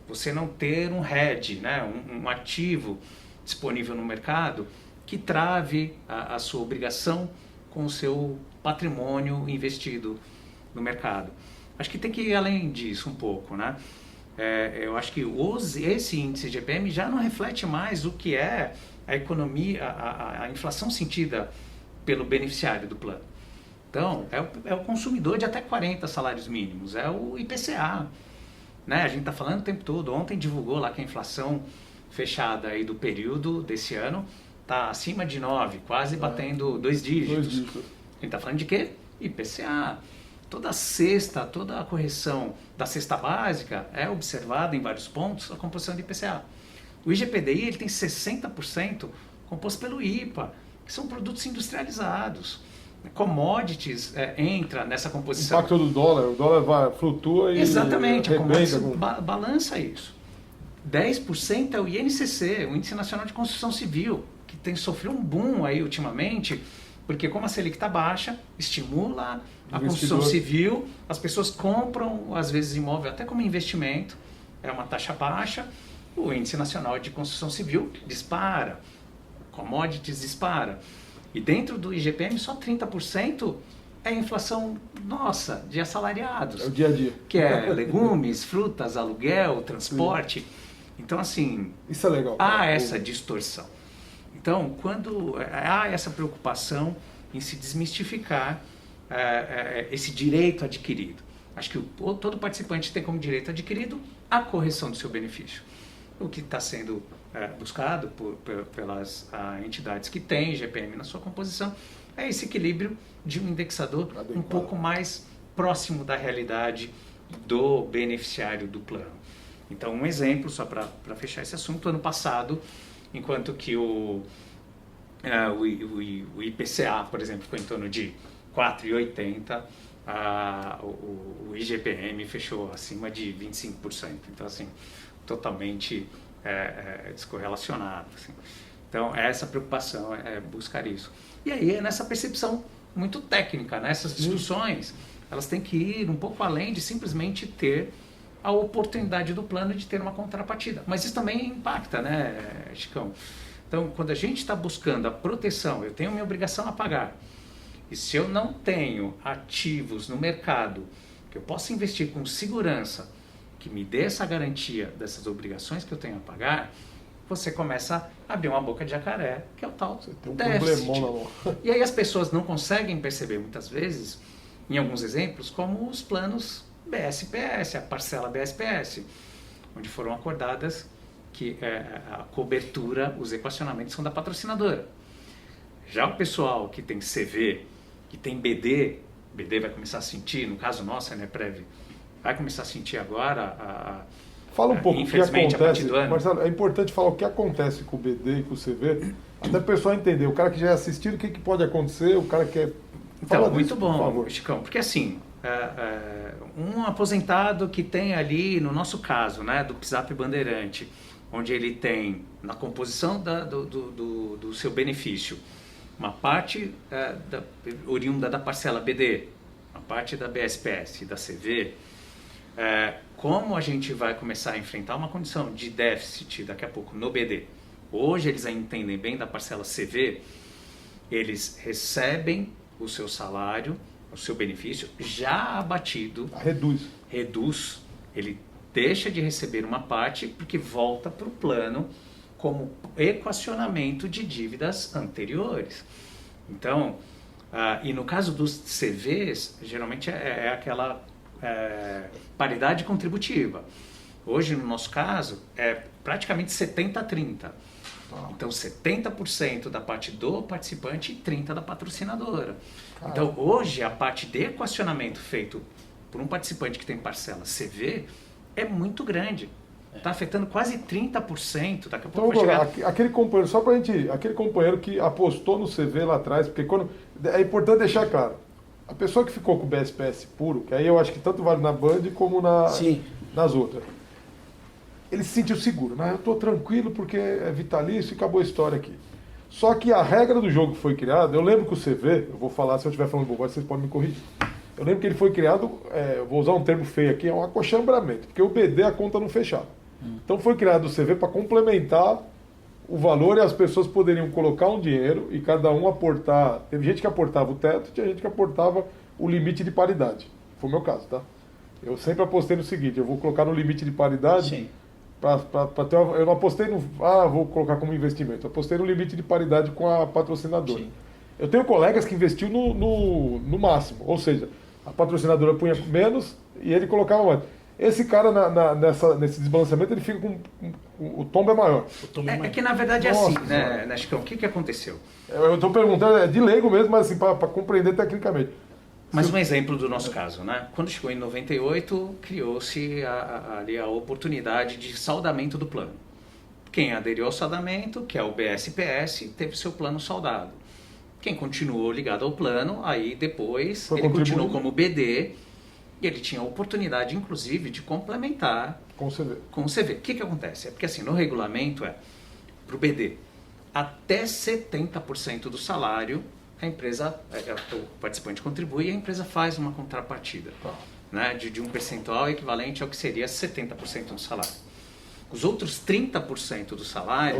você não ter um hedge, né, um ativo disponível no mercado que trave a sua obrigação com o seu patrimônio investido no mercado. Acho que tem que ir além disso um pouco, né? Eu acho que esse índice de IGPM já não reflete mais o que é a economia, a inflação sentida pelo beneficiário do plano. Então, é o consumidor de até 40 salários mínimos, é o IPCA. Né? A gente está falando o tempo todo, ontem divulgou lá que a inflação fechada aí do período desse ano está acima de 9, quase batendo 2 dígitos. A gente está falando de quê? IPCA. Toda a correção da cesta básica é observada em vários pontos a composição de IPCA. O IGPDI ele tem 60% composto pelo IPA, que são produtos industrializados. Commodities entra nessa composição. O impacto do dólar, o dólar flutua e exatamente, a commodities balança isso. 10% é o INCC, o Índice Nacional de Construção Civil, que sofreu um boom aí ultimamente, porque como a Selic está baixa, estimula a construção civil, as pessoas compram, às vezes, imóvel até como investimento, é uma taxa baixa, o Índice Nacional de Construção Civil dispara, commodities dispara. E dentro do IGPM, só 30% é inflação nossa, de assalariados. É o dia a dia. Que é legumes, frutas, aluguel, transporte. Então, assim, isso é legal. Há essa distorção. Então, quando há essa preocupação em se desmistificar esse direito adquirido. Acho que todo participante tem como direito adquirido a correção do seu benefício. O que está sendo buscado pelas entidades que têm IGPM na sua composição é esse equilíbrio de um indexador um pouco mais próximo da realidade do beneficiário do plano. Então, um exemplo, só para fechar esse assunto, ano passado, enquanto que o IPCA, por exemplo, ficou em torno de 4,80%, o IGPM fechou acima de 25%. Então, assim, totalmente descorrelacionado. Assim. Então, essa preocupação é buscar isso. E aí, é nessa percepção muito técnica, né? Essas discussões, elas têm que ir um pouco além de simplesmente ter a oportunidade do plano de ter uma contrapartida. Mas isso também impacta, né, Chicão? Então, quando a gente está buscando a proteção, eu tenho minha obrigação a pagar. E se eu não tenho ativos no mercado que eu possa investir com segurança, que me dê essa garantia dessas obrigações que eu tenho a pagar, você começa a abrir uma boca de jacaré, que é o tal Você tem um déficit. problemão na mão. E aí as pessoas não conseguem perceber muitas vezes, em alguns exemplos, como os planos BSPS, a parcela BSPS, onde foram acordadas que a cobertura, os equacionamentos são da patrocinadora. Já o pessoal que tem CV, que tem BD vai começar a sentir, no caso nosso, a Neprev, vai começar a sentir agora Fala um pouco o que infelizmente, acontece, a partir do ano. Marcelo, é importante falar o que acontece com o BD e com o CV, até o pessoal entender, o cara que já é assistido, o que pode acontecer, o cara que é... Então, Fala muito disso, bom, por favor. Chicão, porque assim, um aposentado que tem ali, no nosso caso, né, do PSAP Bandeirante, onde ele tem, na composição do seu benefício, uma parte oriunda da parcela BD, uma parte da BSPS e da CV, como a gente vai começar a enfrentar uma condição de déficit daqui a pouco no BD. Hoje eles ainda entendem bem da parcela CV, eles recebem o seu salário, o seu benefício já abatido, reduz, ele deixa de receber uma parte porque volta para o plano como equacionamento de dívidas anteriores. Então, e no caso dos CVs, geralmente é aquela paridade contributiva. Hoje, no nosso caso, é praticamente 70-30. Então, 70% da parte do participante e 30% da patrocinadora. Então, hoje, a parte de equacionamento feito por um participante que tem parcela CV é muito grande. Está afetando quase 30%. Daqui a pouco Então, vai chegar... aquele companheiro, só pra gente, aquele companheiro que apostou no CV lá atrás, porque é importante deixar claro, a pessoa que ficou com o BSPS puro, que aí eu acho que tanto vale na Band como nas outras, ele se sentiu seguro, né? Eu estou tranquilo porque é vitalício e acabou a história aqui. Só que a regra do jogo que foi criada, eu lembro que o CV, eu vou falar, se eu estiver falando bobagem, vocês podem me corrigir. Eu lembro que ele foi criado, eu vou usar um termo feio aqui, é um acochambramento, porque o BD a conta não fechava. Então foi criado o CV para complementar o valor e as pessoas poderiam colocar um dinheiro e cada um aportar. Teve gente que aportava o teto, tinha gente que aportava o limite de paridade. Foi o meu caso, tá? Eu sempre apostei no seguinte, eu vou colocar no limite de paridade. Sim. Eu não apostei no... vou colocar como investimento. Eu apostei no limite de paridade com a patrocinadora. Sim. Eu tenho colegas que investiu no máximo. Ou seja, a patrocinadora punha menos e ele colocava mais. Esse cara, nesse desbalanceamento, ele fica com... O tombo é maior. É que, na verdade, é assim, né, Chicão? O que aconteceu? Eu estou perguntando, é de leigo mesmo, mas assim, para compreender tecnicamente. Mas um exemplo do nosso caso, né? Quando chegou em 98, criou-se ali a oportunidade de saldamento do plano. Quem aderiu ao saldamento, que é o BSPS, teve seu plano saldado. Quem continuou ligado ao plano, aí depois ele continuou como BD e ele tinha a oportunidade, inclusive, de complementar com o CV. O que acontece? É porque assim, no regulamento para o BD, até 70% do salário a empresa, o participante contribui e a empresa faz uma contrapartida, né, de um percentual equivalente ao que seria 70% do salário. Os outros 30% do salário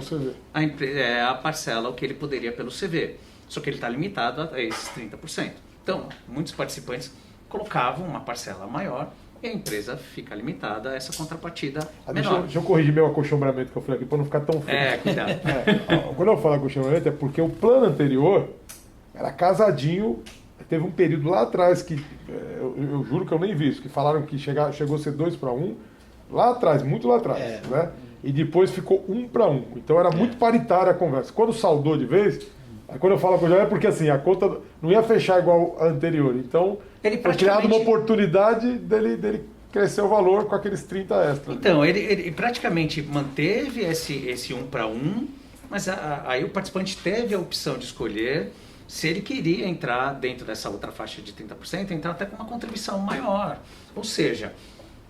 é a parcela o que ele poderia pelo CV, só que ele está limitado a esses 30%. Então, muitos participantes colocavam uma parcela maior e a empresa fica limitada a essa contrapartida menor. Deixa eu corrigir meu acochambramento que eu falei aqui, para não ficar tão feio. Cuidado. Quando eu falo acochambramento é porque o plano anterior era casadinho, teve um período lá atrás que, eu juro que eu nem vi isso, que falaram que chegou a ser 2-1, lá atrás, muito lá atrás, né? E depois ficou 1-1, então era muito paritária a conversa. Quando saldou de vez, aí quando eu falo que é porque assim, a conta não ia fechar igual a anterior, então foi criada uma oportunidade dele crescer o valor com aqueles 30 extras. Então, ele praticamente manteve esse 1-1, mas aí o participante teve a opção de escolher se ele queria entrar dentro dessa outra faixa de 30%, entrar até com uma contribuição maior. Ou seja,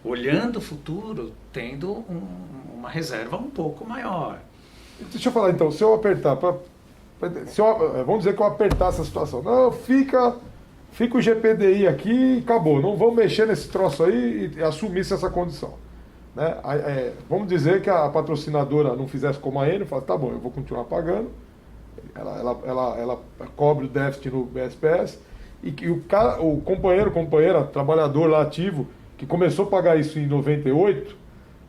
olhando o futuro, tendo uma reserva um pouco maior. Deixa eu falar então, se eu apertar, vamos dizer que eu apertar essa situação, não, fica o GPDI aqui e acabou, não vamos mexer nesse troço aí e assumir essa condição. Né? Vamos dizer que a patrocinadora não fizesse como a Enel, falasse, tá bom, eu vou continuar pagando, ela cobre o déficit no BSPS, e que o companheira, trabalhador lá ativo, que começou a pagar isso em 98,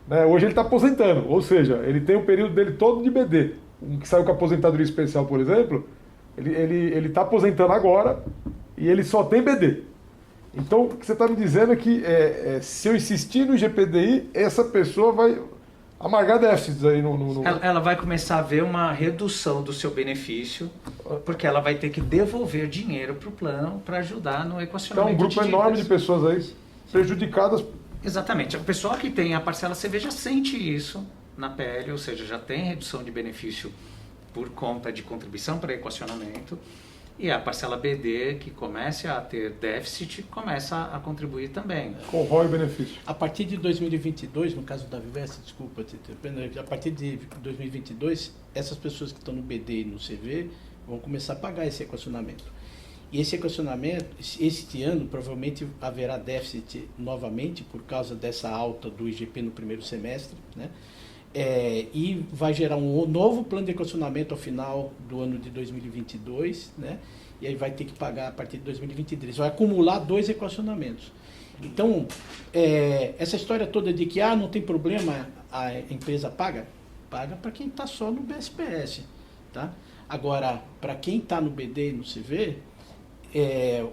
né, hoje ele está aposentando, ou seja, ele tem o período dele todo de BD. Um que saiu com a aposentadoria especial, por exemplo, ele está aposentando agora e ele só tem BD. Então, o que você está me dizendo é que se eu insistir no GPDI, essa pessoa vai amargar déficits aí no... Ela vai começar a ver uma redução do seu benefício, porque ela vai ter que devolver dinheiro para o plano para ajudar no equacionamento. Então, um grupo enorme de pessoas aí prejudicadas. Exatamente. O pessoal que tem a parcela CV já sente isso na pele, ou seja, já tem redução de benefício por conta de contribuição para equacionamento. E a parcela BD, que comece a ter déficit, começa a contribuir também. Corrói o benefício. A partir de 2022, no caso da Vivesse, desculpa, a partir de 2022, essas pessoas que estão no BD e no CV vão começar a pagar esse equacionamento. E esse equacionamento, este ano, provavelmente haverá déficit novamente por causa dessa alta do IGP no primeiro semestre, né? E vai gerar um novo plano de equacionamento ao final do ano de 2022, né? E aí vai ter que pagar a partir de 2023. Vai acumular 2 equacionamentos. Então, essa história toda de que não tem problema, a empresa paga para quem está só no BSPS. Tá? Agora, para quem está no BD e no CV,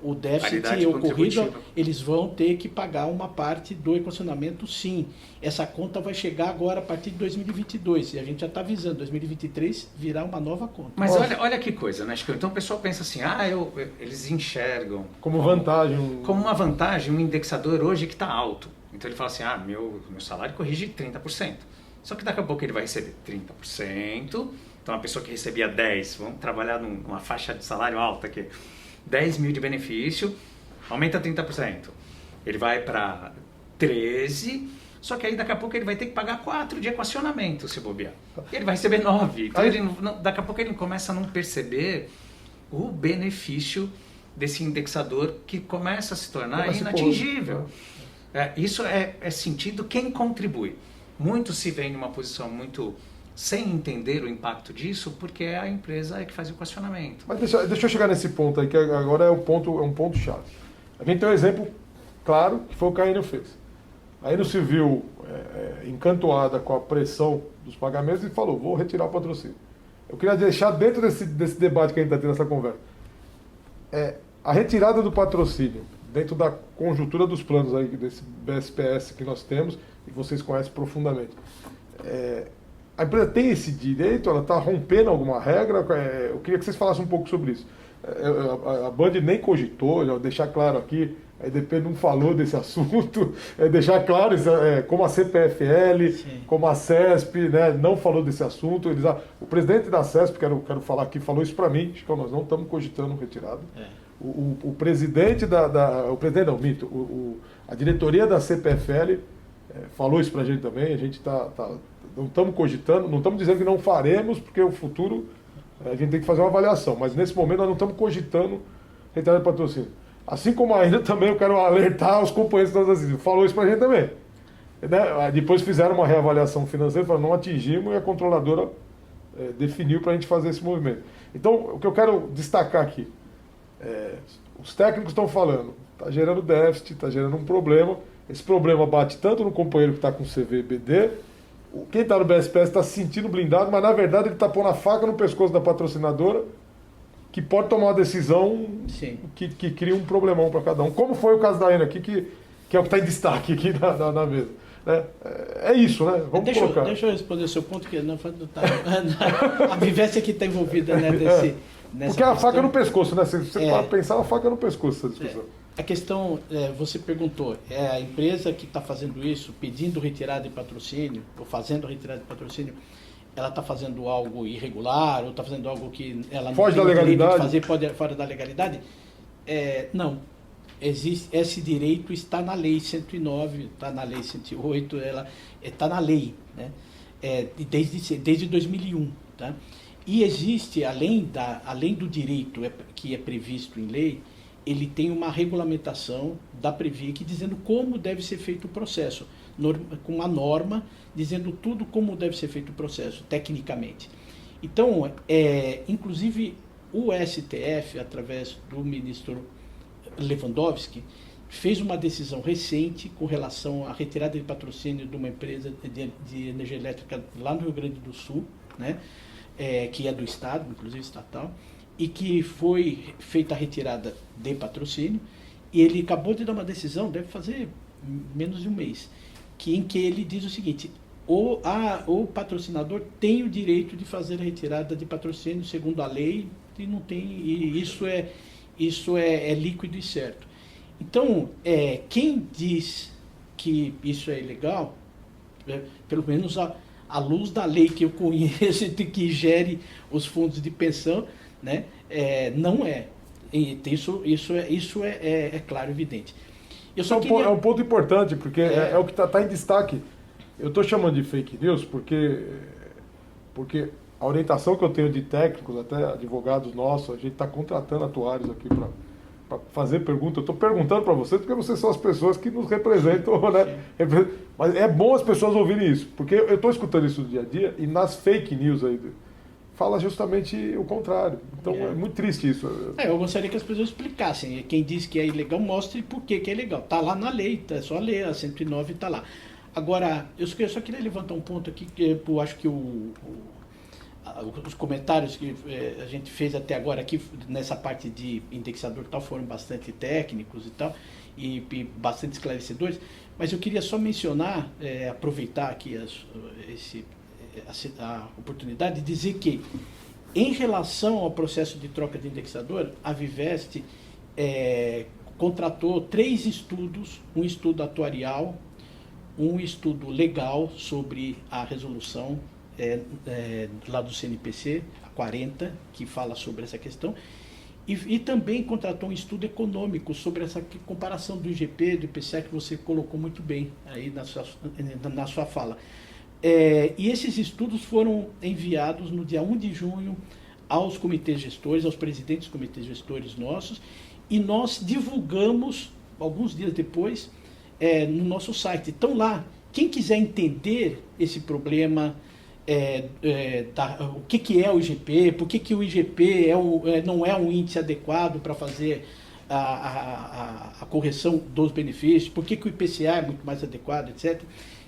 o déficit ocorrido, eles vão ter que pagar uma parte do equacionamento, sim. Essa conta vai chegar agora a partir de 2022, e a gente já está avisando, 2023 virá uma nova conta. Mas olha que coisa, né, Chico? Então o pessoal pensa assim, eles enxergam como vantagem. Como uma vantagem, um indexador hoje que está alto. Então ele fala assim, meu salário corrige 30%. Só que daqui a pouco ele vai receber 30%. Então a pessoa que recebia 10, vamos trabalhar numa faixa de salário alta aqui, 10 mil de benefício, aumenta 30%. Ele vai para 13, só que aí daqui a pouco ele vai ter que pagar 4 de equacionamento, se bobear. E ele vai receber 9. Então daqui a pouco ele começa a não perceber o benefício desse indexador que começa a se tornar inatingível. Isso é sentido quem contribui. Muitos se veem numa posição muito... sem entender o impacto disso, porque a empresa que faz o equacionamento. Mas deixa eu chegar nesse ponto aí, que agora é um ponto chave. A gente tem um exemplo claro, que foi o que a Enel fez. A Enel se viu encantoada com a pressão dos pagamentos e falou, vou retirar o patrocínio. Eu queria deixar dentro desse debate que a gente está tendo nessa conversa. A retirada do patrocínio, dentro da conjuntura dos planos aí, desse BSPS que nós temos, e que vocês conhecem profundamente, a empresa tem esse direito? Ela está rompendo alguma regra? Eu queria que vocês falassem um pouco sobre isso. A Band nem cogitou, já deixar claro aqui, a EDP não falou desse assunto, deixar claro, como a CPFL, sim, como a CESP, né, não falou desse assunto. O presidente da CESP, quero falar aqui, falou isso para mim, que nós não estamos cogitando retirada. O presidente a diretoria da CPFL falou isso para a gente também, a gente não estamos cogitando, não estamos dizendo que não faremos, porque o futuro a gente tem que fazer uma avaliação, mas nesse momento nós não estamos cogitando retirada de patrocínio. Assim como ainda também eu quero alertar os companheiros que estão falou isso para a gente também. Né? Depois fizeram uma reavaliação financeira, falaram, não atingimos, e a controladora definiu para a gente fazer esse movimento. Então, o que eu quero destacar aqui, os técnicos estão falando, está gerando déficit, está gerando um problema, esse problema bate tanto no companheiro que está com CV e BD, quem está no BSPS está se sentindo blindado, mas na verdade ele está pondo a faca no pescoço da patrocinadora, que pode tomar uma decisão que cria um problemão para cada um. Como foi o caso da Enel aqui, que é o que está em destaque aqui na mesa. É isso, né? Vamos colocar. Deixa eu responder o seu ponto, que a Vivesse aqui está envolvida, né, nessa porque a faca no pescoço, né? Você pode pensar a faca no pescoço, essa discussão. A questão, você perguntou, a empresa que está fazendo isso, pedindo retirada de patrocínio, ou fazendo retirada de patrocínio, ela está fazendo algo irregular, ou está fazendo algo que ela não foge tem da legalidade. De fazer fora da legalidade? Não. Esse direito está na Lei 109, está na Lei 108, ela está na lei, né? Desde 2001. Tá? E existe, além do direito que é previsto em lei, ele tem uma regulamentação da Previc dizendo como deve ser feito o processo. com uma norma dizendo tudo como deve ser feito o processo, tecnicamente. Então, inclusive, o STF, através do ministro Lewandowski, fez uma decisão recente com relação à retirada de patrocínio de uma empresa de energia elétrica lá no Rio Grande do Sul, né, que é do Estado, inclusive estatal, e que foi feita a retirada de patrocínio, e ele acabou de dar uma decisão, deve fazer menos de um mês, em que ele diz o seguinte: o patrocinador tem o direito de fazer a retirada de patrocínio segundo a lei, e não tem, e isso é líquido e certo. Então, quem diz que isso é ilegal, pelo menos à luz da lei que eu conheço e que gere os fundos de pensão, né, não é. Isso é claro e evidente. É um ponto importante, porque é o que está em destaque. Eu estou chamando de fake news porque a orientação que eu tenho de técnicos, até advogados nossos, a gente está contratando atuários aqui para fazer pergunta. Eu estou perguntando para vocês porque vocês são as pessoas que nos representam, né? Mas é bom as pessoas ouvirem isso, porque eu estou escutando isso no dia a dia e nas fake news aí fala justamente o contrário. Então é muito triste isso. Eu gostaria que as pessoas explicassem. Quem diz que é ilegal, mostre por que é ilegal. Está lá na lei, é só ler, a 109 está lá. Agora, eu só queria levantar um ponto aqui, que eu acho que os comentários que a gente fez até agora aqui, nessa parte de indexador e tal, foram bastante técnicos e tal, e bastante esclarecedores, mas eu queria só mencionar, aproveitar aqui a oportunidade de dizer que, em relação ao processo de troca de indexador, a Vivest contratou 3 estudos, um estudo atuarial, um estudo legal sobre a resolução lá do CNPC, a 40, que fala sobre essa questão, e também contratou um estudo econômico sobre essa comparação do IGP, do IPCA, que você colocou muito bem aí na sua fala. E esses estudos foram enviados no dia 1 de junho aos comitês gestores, aos presidentes dos comitês gestores nossos, e nós divulgamos, alguns dias depois, no nosso site. Então lá, quem quiser entender esse problema, o que é o IGP, por que o IGP não é um índice adequado para fazer a correção dos benefícios, por que o IPCA é muito mais adequado, etc.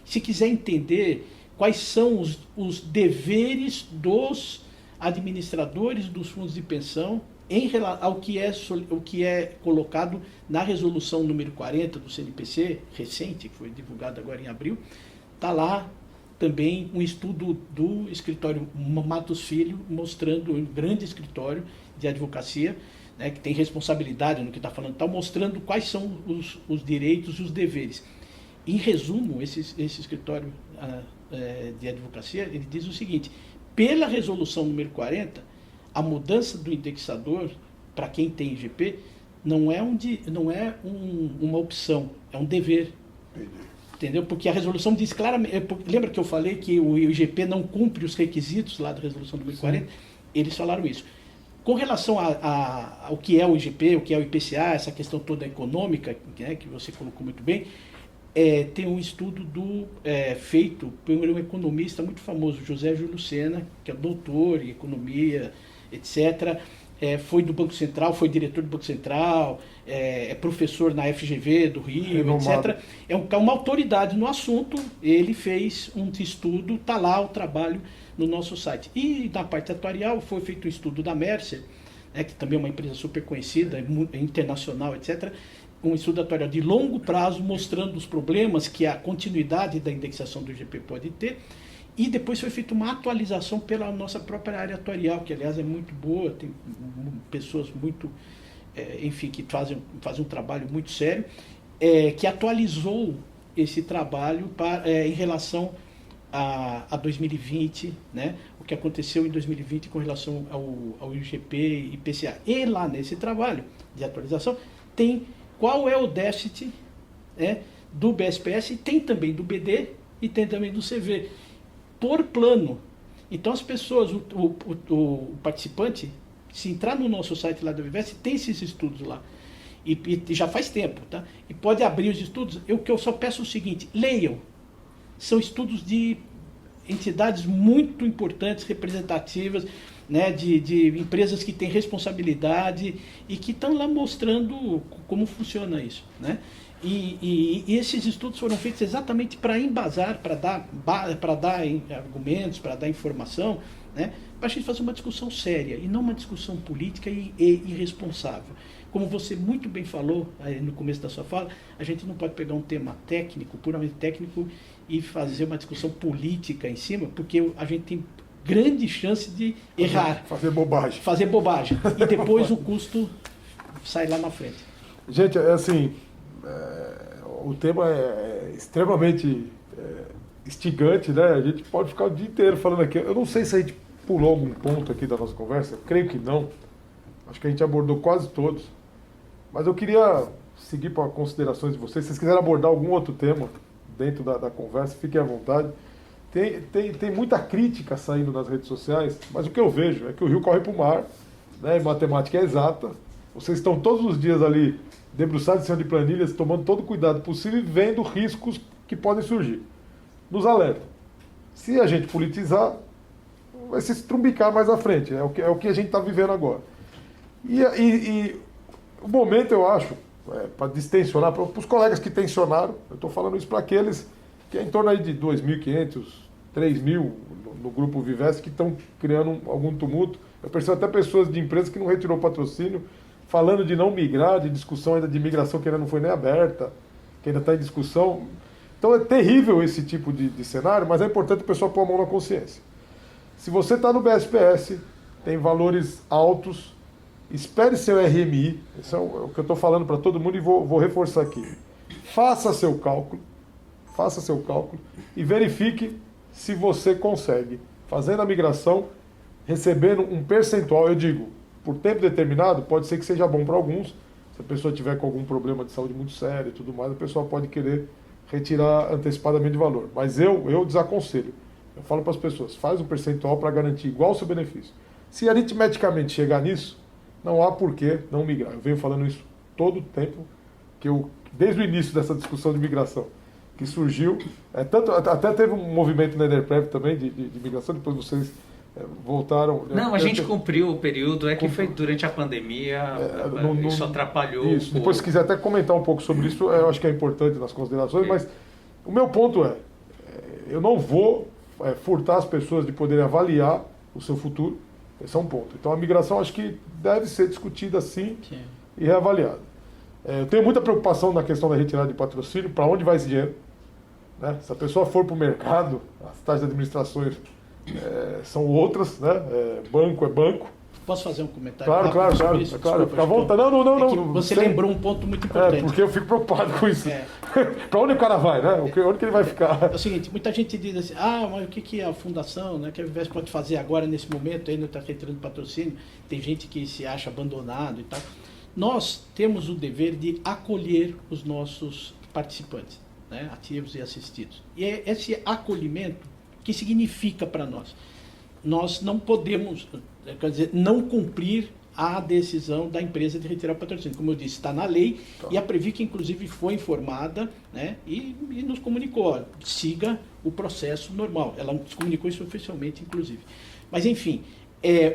Se quiser entender quais são os deveres dos administradores dos fundos de pensão em relação ao que é colocado na resolução número 40 do CNPC, recente, que foi divulgada agora em abril, está lá também um estudo do escritório Matos Filho, mostrando um grande escritório de advocacia, né, que tem responsabilidade no que está falando, mostrando quais são os direitos e os deveres. Em resumo, esse escritório de advocacia, ele diz o seguinte: pela resolução número 40, a mudança do indexador, para quem tem IGP, não é uma opção, é um dever. Entendeu? Porque a resolução diz claramente... Lembra que eu falei que o IGP não cumpre os requisitos lá da resolução número 40? Eles falaram isso. Com relação ao que é o IGP, o que é o IPCA, essa questão toda econômica, né, que você colocou muito bem, tem um estudo feito por um economista muito famoso, José Júlio Sena, que é doutor em economia, etc., foi do Banco Central, foi diretor do Banco Central, é professor na FGV do Rio, etc. É uma autoridade no assunto, ele fez um estudo, está lá o trabalho no nosso site. E na parte atuarial foi feito um estudo da Mercer, né, que também é uma empresa super conhecida, internacional, etc., um estudo atuarial de longo prazo, mostrando os problemas que a continuidade da indexação do IGP pode ter. E depois foi feita uma atualização pela nossa própria área atuarial, que aliás é muito boa, tem pessoas muito, enfim, que fazem um trabalho muito sério, que atualizou esse trabalho em relação a 2020, né, o que aconteceu em 2020 com relação ao IGP e IPCA. E lá nesse trabalho de atualização tem qual é o déficit do BSPS, e tem também do BD e tem também do CV. Por plano. Então as pessoas, o participante, se entrar no nosso site lá da Vivest, tem esses estudos lá. E já faz tempo, tá? E pode abrir os estudos. O que eu só peço é o seguinte: leiam, são estudos de entidades muito importantes, representativas, né, de empresas que têm responsabilidade e que estão lá mostrando como funciona isso, né? E esses estudos foram feitos exatamente para embasar, para dar argumentos, para dar informação, né, para a gente fazer uma discussão séria e não uma discussão política e irresponsável. Como você muito bem falou no começo da sua fala, a gente não pode pegar um tema técnico, puramente técnico, e fazer uma discussão política em cima, porque a gente tem grande chance de errar. Fazer bobagem. Fazer bobagem. E depois o custo sai lá na frente. Gente, é assim, o tema é extremamente instigante, né? A gente pode ficar o dia inteiro falando aqui. Eu não sei se a gente pulou algum ponto aqui da nossa conversa, eu creio que não. Acho que a gente abordou quase todos. Mas eu queria seguir para considerações de vocês. Se vocês quiserem abordar algum outro tema dentro da conversa, fiquem à vontade. Tem muita crítica saindo nas redes sociais, mas o que eu vejo é que o rio corre para o mar, né? Matemática é exata. Vocês estão todos os dias ali debruçados em cima de planilhas, tomando todo o cuidado possível e vendo riscos que podem surgir. Nos alerta. Se a gente politizar, vai se estrumbicar mais à frente. É o que a gente está vivendo agora. E o momento, eu acho, para distensionar, para os colegas que tensionaram, eu estou falando isso para aqueles que é em torno aí de 2.500, 3.000 no grupo Vivesse que estão criando algum tumulto. Eu percebo até pessoas de empresas que não retirou patrocínio, falando de não migrar, de discussão ainda de migração que ainda não foi nem aberta, que ainda está em discussão. Então é terrível esse tipo de cenário, mas é importante o pessoal pôr a mão na consciência. Se você está no BSPS, tem valores altos, espere seu RMI, isso é o que eu estou falando para todo mundo e vou reforçar aqui. Faça seu cálculo e verifique se você consegue, fazendo a migração, recebendo um percentual, eu digo, por tempo determinado, pode ser que seja bom para alguns. Se a pessoa tiver com algum problema de saúde muito sério e tudo mais, a pessoa pode querer retirar antecipadamente de valor. Mas eu desaconselho. Eu falo para as pessoas, faz um percentual para garantir igual o seu benefício. Se aritmeticamente chegar nisso, não há por que não migrar. Eu venho falando isso todo o tempo, desde o início dessa discussão de migração, que surgiu, até teve um movimento na Ederprev também de migração, depois vocês voltaram... Não, a gente cumpriu o período, que foi durante a pandemia, isso atrapalhou. Isso, depois se quiser até comentar um pouco sobre isso, eu acho que é importante nas considerações, mas o meu ponto eu não vou furtar as pessoas de poderem avaliar o seu futuro, esse é um ponto. Então a migração acho que deve ser discutida sim. E reavaliada. Eu tenho muita preocupação na questão da retirada de patrocínio, para onde vai esse dinheiro, né? Se a pessoa for para o mercado, as taxas de administrações são outras, né? Banco é banco. Posso fazer um comentário? Claro, isso? Claro. Fica à vontade. Não. Você lembrou um ponto muito importante. Porque eu fico preocupado com isso. Para onde o cara vai, né? Onde que ele vai ficar? É o seguinte, muita gente diz assim, mas o que a fundação, né, que a Vivesse pode fazer agora, nesse momento, ainda está retirando patrocínio, tem gente que se acha abandonado e tal. Nós temos o dever de acolher os nossos participantes, né, ativos e assistidos. E é esse acolhimento que significa para nós. Nós não podemos, quer dizer, não cumprir a decisão da empresa de retirar o patrocínio. Como eu disse, está na lei, e a Previc, inclusive, foi informada, né, e nos comunicou, siga o processo normal. Ela nos comunicou isso oficialmente, inclusive. Mas, enfim,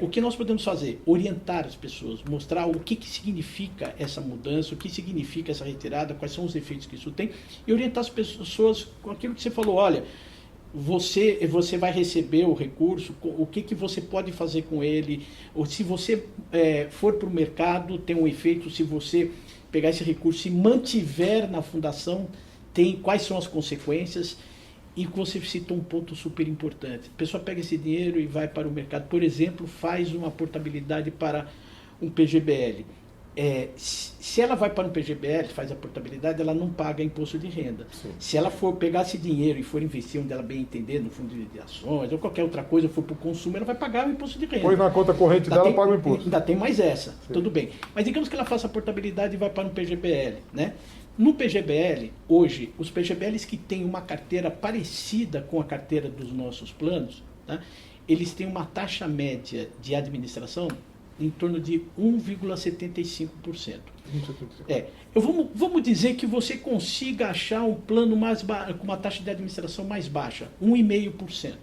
o que nós podemos fazer? Orientar as pessoas, mostrar o que significa essa mudança, o que significa essa retirada, quais são os efeitos que isso tem, e orientar as pessoas com aquilo que você falou, olha, você vai receber o recurso, o que você pode fazer com ele, ou se você for para o mercado, tem um efeito, se você pegar esse recurso e mantiver na fundação, quais são as consequências. E você citou um ponto super importante. A pessoa pega esse dinheiro e vai para o mercado, por exemplo, faz uma portabilidade para um PGBL. Se ela vai para um PGBL, faz a portabilidade, ela não paga imposto de renda. Sim. Se ela for pegar esse dinheiro e for investir onde ela bem entender, no fundo de ações ou qualquer outra coisa, for para o consumo, ela vai pagar o imposto de renda. Põe na conta corrente dela, paga o imposto. Ainda tem mais essa, Sim. Tudo bem. Mas digamos que ela faça a portabilidade e vai para um PGBL, né? No PGBL, hoje, os PGBLs que têm uma carteira parecida com a carteira dos nossos planos, tá? Eles têm uma taxa média de administração em torno de 1,75%. Vamos dizer que você consiga achar um plano com uma taxa de administração mais baixa, 1,5%.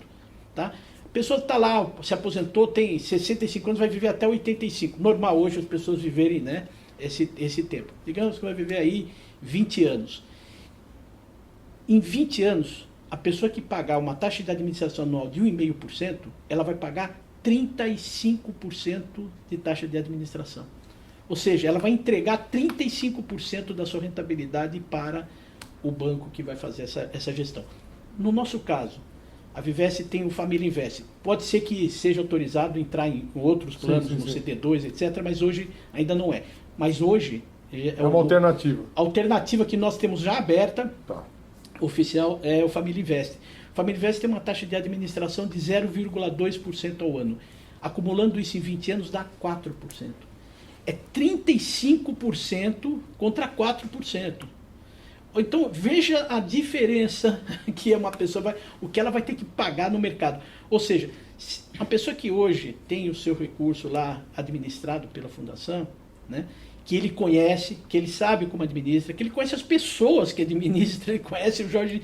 Tá? A pessoa está lá, se aposentou, tem 65 anos, vai viver até 85. Normal hoje as pessoas viverem, né, esse tempo. Digamos que vai viver aí 20 anos. Em 20 anos, a pessoa que pagar uma taxa de administração anual de 1,5%, ela vai pagar 35% de taxa de administração. Ou seja, ela vai entregar 35% da sua rentabilidade para o banco que vai fazer essa gestão. No nosso caso, a Vivesse tem o Família Invest. Pode ser que seja autorizado entrar em outros planos, no CD2, etc., mas hoje ainda não é. Mas hoje... É uma alternativa. A alternativa que nós temos já aberta, tá, oficial, é o Família Invest. O Família Invest tem uma taxa de administração de 0,2% ao ano. Acumulando isso em 20 anos, dá 4%. É 35% contra 4%. Então, veja a diferença que uma pessoa o que ela vai ter que pagar no mercado. Ou seja, uma pessoa que hoje tem o seu recurso lá administrado pela fundação, né, que ele conhece, que ele sabe como administra, que ele conhece as pessoas que administram, ele conhece o Jorge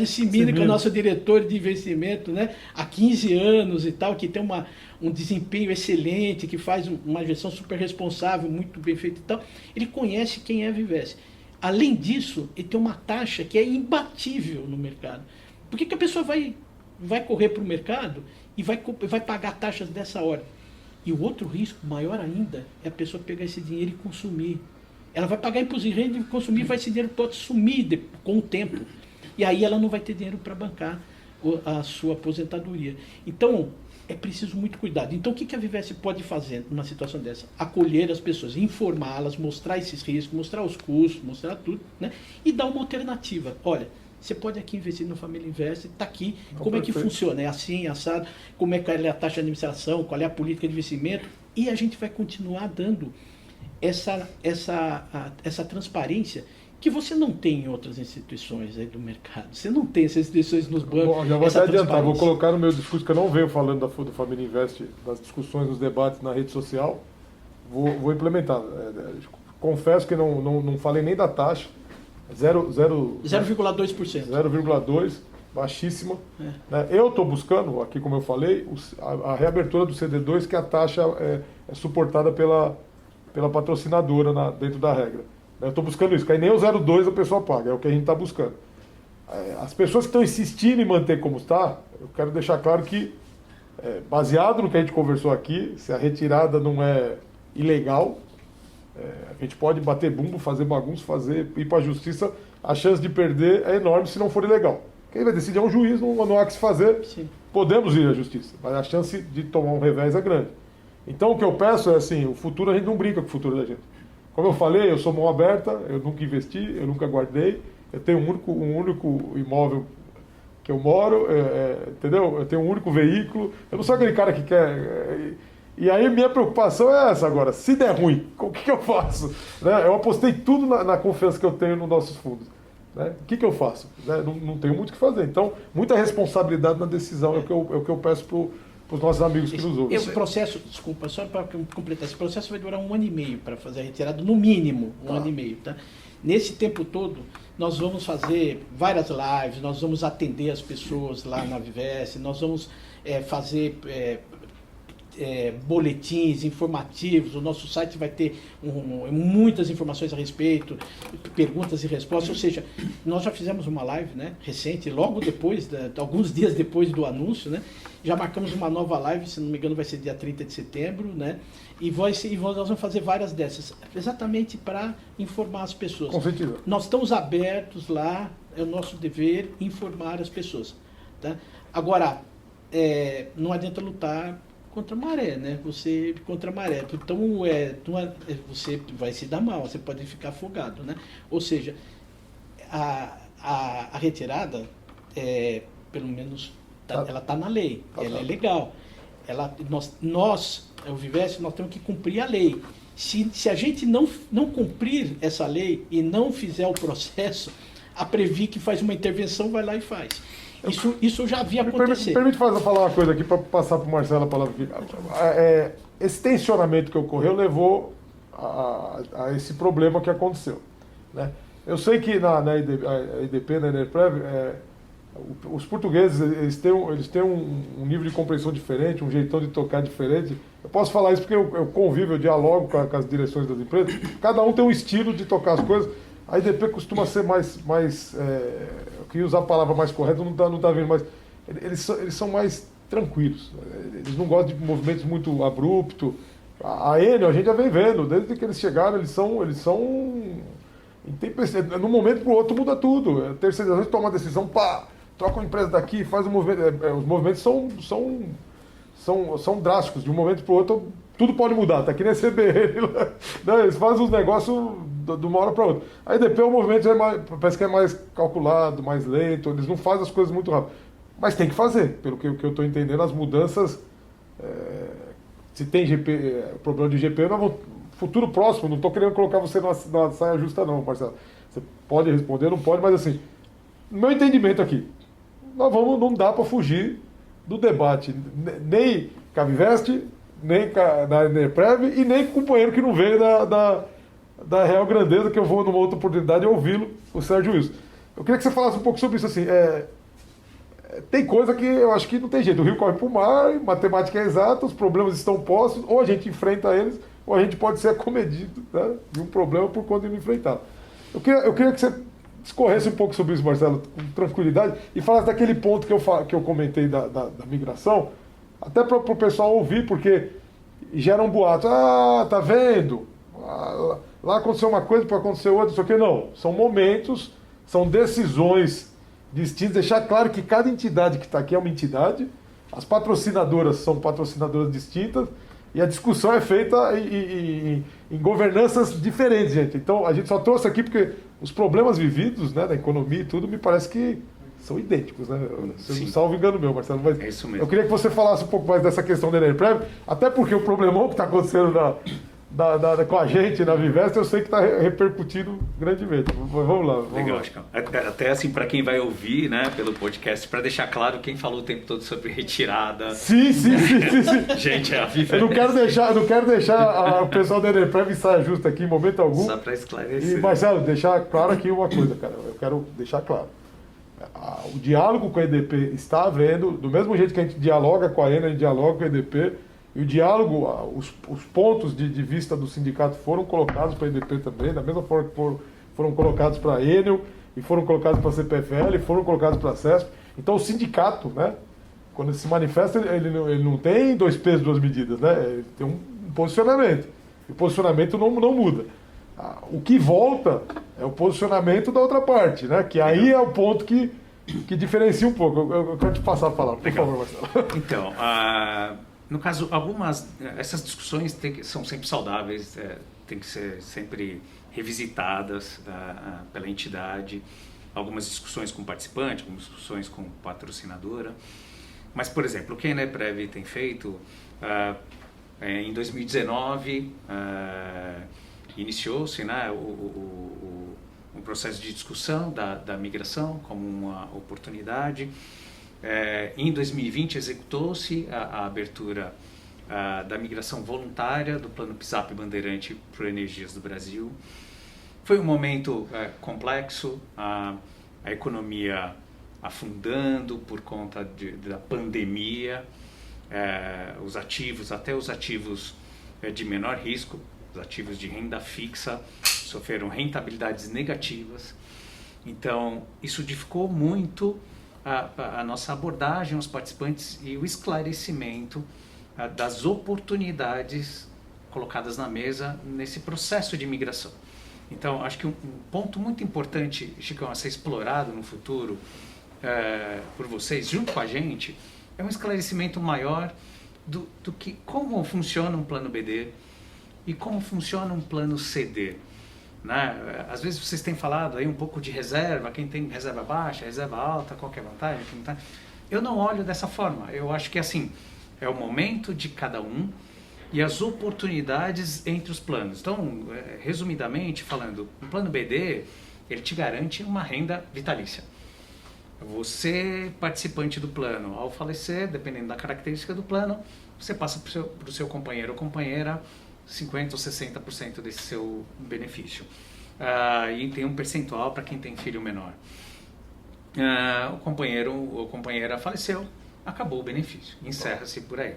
Cimino, que é o nosso diretor de investimento, né, há 15 anos e tal, que tem um desempenho excelente, que faz uma gestão super responsável, muito bem feita e tal. Ele conhece quem é a Vivesse. Além disso, ele tem uma taxa que é imbatível no mercado. Por que a pessoa vai correr para o mercado e vai pagar taxas dessa ordem? E o outro risco, maior ainda, é a pessoa pegar esse dinheiro e consumir. Ela vai pagar imposto de renda e consumir, esse dinheiro pode sumir com o tempo. E aí ela não vai ter dinheiro para bancar a sua aposentadoria. Então, é preciso muito cuidado. Então, o que a Vivesse pode fazer numa situação dessa? Acolher as pessoas, informá-las, mostrar esses riscos, mostrar os custos, mostrar tudo, né? E dar uma alternativa. Olha, você pode aqui investir no Família Invest, está aqui, como é que funciona? É assim, assado, como é que é a taxa de administração, qual é a política de investimento, e a gente vai continuar dando essa transparência que você não tem em outras instituições aí do mercado. Você não tem essas instituições nos bancos. Bom, já vou até adiantar, vou colocar no meu discurso, que eu não venho falando do Família Invest, das discussões, dos debates na rede social, vou implementar. Confesso que não falei nem da taxa, 0,2%. 0,2%, baixíssima. Né? Eu estou buscando, aqui como eu falei, a reabertura do CD2, que a taxa é suportada pela patrocinadora dentro da regra. Eu estou buscando isso, que aí nem o 0,2% a pessoa paga, é o que a gente está buscando. As pessoas que estão insistindo em manter como está, eu quero deixar claro que, baseado no que a gente conversou aqui, se a retirada não é ilegal, a gente pode bater bumbo, fazer bagunça, ir para a justiça, a chance de perder é enorme se não for ilegal. Quem vai decidir é um juiz, não há que se fazer. Sim. Podemos ir à justiça, mas a chance de tomar um revés é grande. Então o que eu peço é assim, o futuro a gente não brinca com o futuro da gente. Como eu falei, eu sou mão aberta, eu nunca investi, eu nunca guardei, eu tenho um único imóvel que eu moro, entendeu? Eu tenho um único veículo, eu não sou aquele cara que quer... E aí minha preocupação é essa agora, se der ruim, o que eu faço? Né? Eu apostei tudo na confiança que eu tenho nos nossos fundos. Né? O que eu faço? Né? Não tenho muito o que fazer. Então, muita responsabilidade na decisão é o que eu peço para os nossos amigos que nos ouvem. Esse processo, desculpa, só para completar, esse processo vai durar 1 ano e meio para fazer a retirada, no mínimo 1 ano e meio. Tá? Nesse tempo todo, nós vamos fazer várias lives, nós vamos atender as pessoas lá na Vivesse, nós vamos fazer... boletins informativos, o nosso site vai ter muitas informações a respeito, perguntas e respostas, ou seja, nós já fizemos uma live, né, recente, logo depois, alguns dias depois do anúncio, né, já marcamos uma nova live, se não me engano vai ser dia 30 de setembro, né, e nós vamos fazer várias dessas, exatamente para informar as pessoas. Com certeza. Nós estamos abertos lá, é o nosso dever informar as pessoas. Tá? Agora, não adianta lutar contra a maré, né? Você contra a maré. Então, você vai se dar mal, você pode ficar afogado, né? Ou seja, a retirada, pelo menos, ela está na lei, ela é legal. Nós, o Vivesse, nós temos que cumprir a lei. Se a gente não cumprir essa lei e não fizer o processo, a Previ, que faz uma intervenção, vai lá e faz. Isso já havia acontecido. Permite falar uma coisa aqui para passar para o Marcelo a palavra aqui. Esse tensionamento que ocorreu levou a esse problema que aconteceu, né? Eu sei que na EDP, na Enerprev, os portugueses eles têm um nível de compreensão diferente, um jeitão de tocar diferente. Eu posso falar isso porque eu convivo, eu dialogo com as direções das empresas. Cada um tem um estilo de tocar as coisas. A EDP costuma ser mais eu queria usar a palavra mais correta, não tá vendo, mas eles são mais tranquilos. Eles não gostam de movimentos muito abruptos. A Enel, a gente já vem vendo, desde que eles chegaram, eles são num momento para o outro muda tudo. A terceirização toma uma decisão, pá, troca uma empresa daqui, faz um movimento. Os movimentos são drásticos, de um momento para o outro, tudo pode mudar, tá que nem a CBN, né? Eles fazem os negócios de uma hora para outra. A EDP, o movimento parece que é mais calculado, mais lento, eles não fazem as coisas muito rápido. Mas tem que fazer, pelo que eu estou entendendo, as mudanças. Se tem problema de GP, futuro próximo, não estou querendo colocar você na saia justa não, Marcelo. Você pode responder, não pode, mas assim, no meu entendimento aqui, não dá para fugir do debate, nem com a Vivest, nem da Enerprev e nem com o companheiro que não veio da Real Grandeza, que eu vou numa outra oportunidade ouvi-lo, o Sérgio Wilson. Eu queria que você falasse um pouco sobre isso, assim, tem coisa que eu acho que não tem jeito, o rio corre para o mar, matemática é exata, os problemas estão postos, ou a gente enfrenta eles, ou a gente pode ser acomedido, né, de um problema por conta de não enfrentar. Eu queria que você discorresse um pouco sobre isso, Marcelo, com tranquilidade, e falasse daquele ponto que eu comentei da migração, até para o pessoal ouvir, porque gera um boato. Tá vendo? Lá aconteceu uma coisa, pode acontecer outra, só que não. São momentos, são decisões distintas. Deixar claro que cada entidade que está aqui é uma entidade, as patrocinadoras são patrocinadoras distintas, e a discussão é feita em governanças diferentes, gente. Então, a gente só trouxe aqui porque os problemas vividos, né, da economia e tudo, me parece que são idênticos, né? Salvo engano meu, Marcelo. Mas é isso mesmo. Eu queria que você falasse um pouco mais dessa questão da Enerprev, até porque o problemão que está acontecendo com a gente na Vivest, eu sei que está repercutindo grandemente. Vamos lá. Legal, Chico. Até assim, para quem vai ouvir, né, pelo podcast, para deixar claro quem falou o tempo todo sobre retirada. Sim. Gente, a Vivest. Eu não quero deixar o pessoal da Enerprev em saia justa aqui em momento algum. Só para esclarecer. E, Marcelo, deixar claro aqui uma coisa, cara. Eu quero deixar claro. O diálogo com a EDP está havendo, do mesmo jeito que a gente dialoga com a Enel, a gente dialoga com a EDP. E o diálogo, os pontos de vista do sindicato foram colocados para a EDP também, da mesma forma que foram colocados para a Enel, e foram colocados para a CPFL, e foram colocados para a CESP. Então o sindicato, né, quando ele se manifesta, ele não tem dois pesos, duas medidas, né? Ele tem um posicionamento. E o posicionamento não muda. O que volta é o posicionamento da outra parte, né? Que aí é o ponto que diferencia um pouco. Eu quero te passar a palavra, por favor, Marcelo. Então, no caso, essas discussões são sempre saudáveis, tem que ser sempre revisitadas pela entidade, algumas discussões com participante, algumas discussões com patrocinadora. Mas, por exemplo, o que a Enerprev tem feito, em 2019, iniciou-se, né, um processo de discussão da migração como uma oportunidade. Em 2020 executou-se a abertura da migração voluntária do Plano PSAP Bandeirante para Energias do Brasil. Foi um momento complexo, a economia afundando por conta da pandemia, até os ativos de menor risco, os ativos de renda fixa, sofreram rentabilidades negativas. Então, isso dificultou muito a nossa abordagem aos participantes e o esclarecimento das oportunidades colocadas na mesa nesse processo de migração. Então, acho que um ponto muito importante, Chicão, a ser explorado no futuro por vocês, junto com a gente, é um esclarecimento maior do que como funciona um plano BD e como funciona um plano CD. Né? Às vezes vocês têm falado aí um pouco de reserva, quem tem reserva baixa, reserva alta, qual que é a vantagem, quem não tá. Eu não olho dessa forma, eu acho que assim, é o momento de cada um e as oportunidades entre os planos. Então, resumidamente falando, o plano BD, ele te garante uma renda vitalícia. você, participante do plano, ao falecer, dependendo da característica do plano, você passa para o seu companheiro ou companheira 50% ou 60% desse seu benefício. E tem um percentual para quem tem filho menor. O companheiro ou companheira faleceu, acabou o benefício, encerra-se por aí.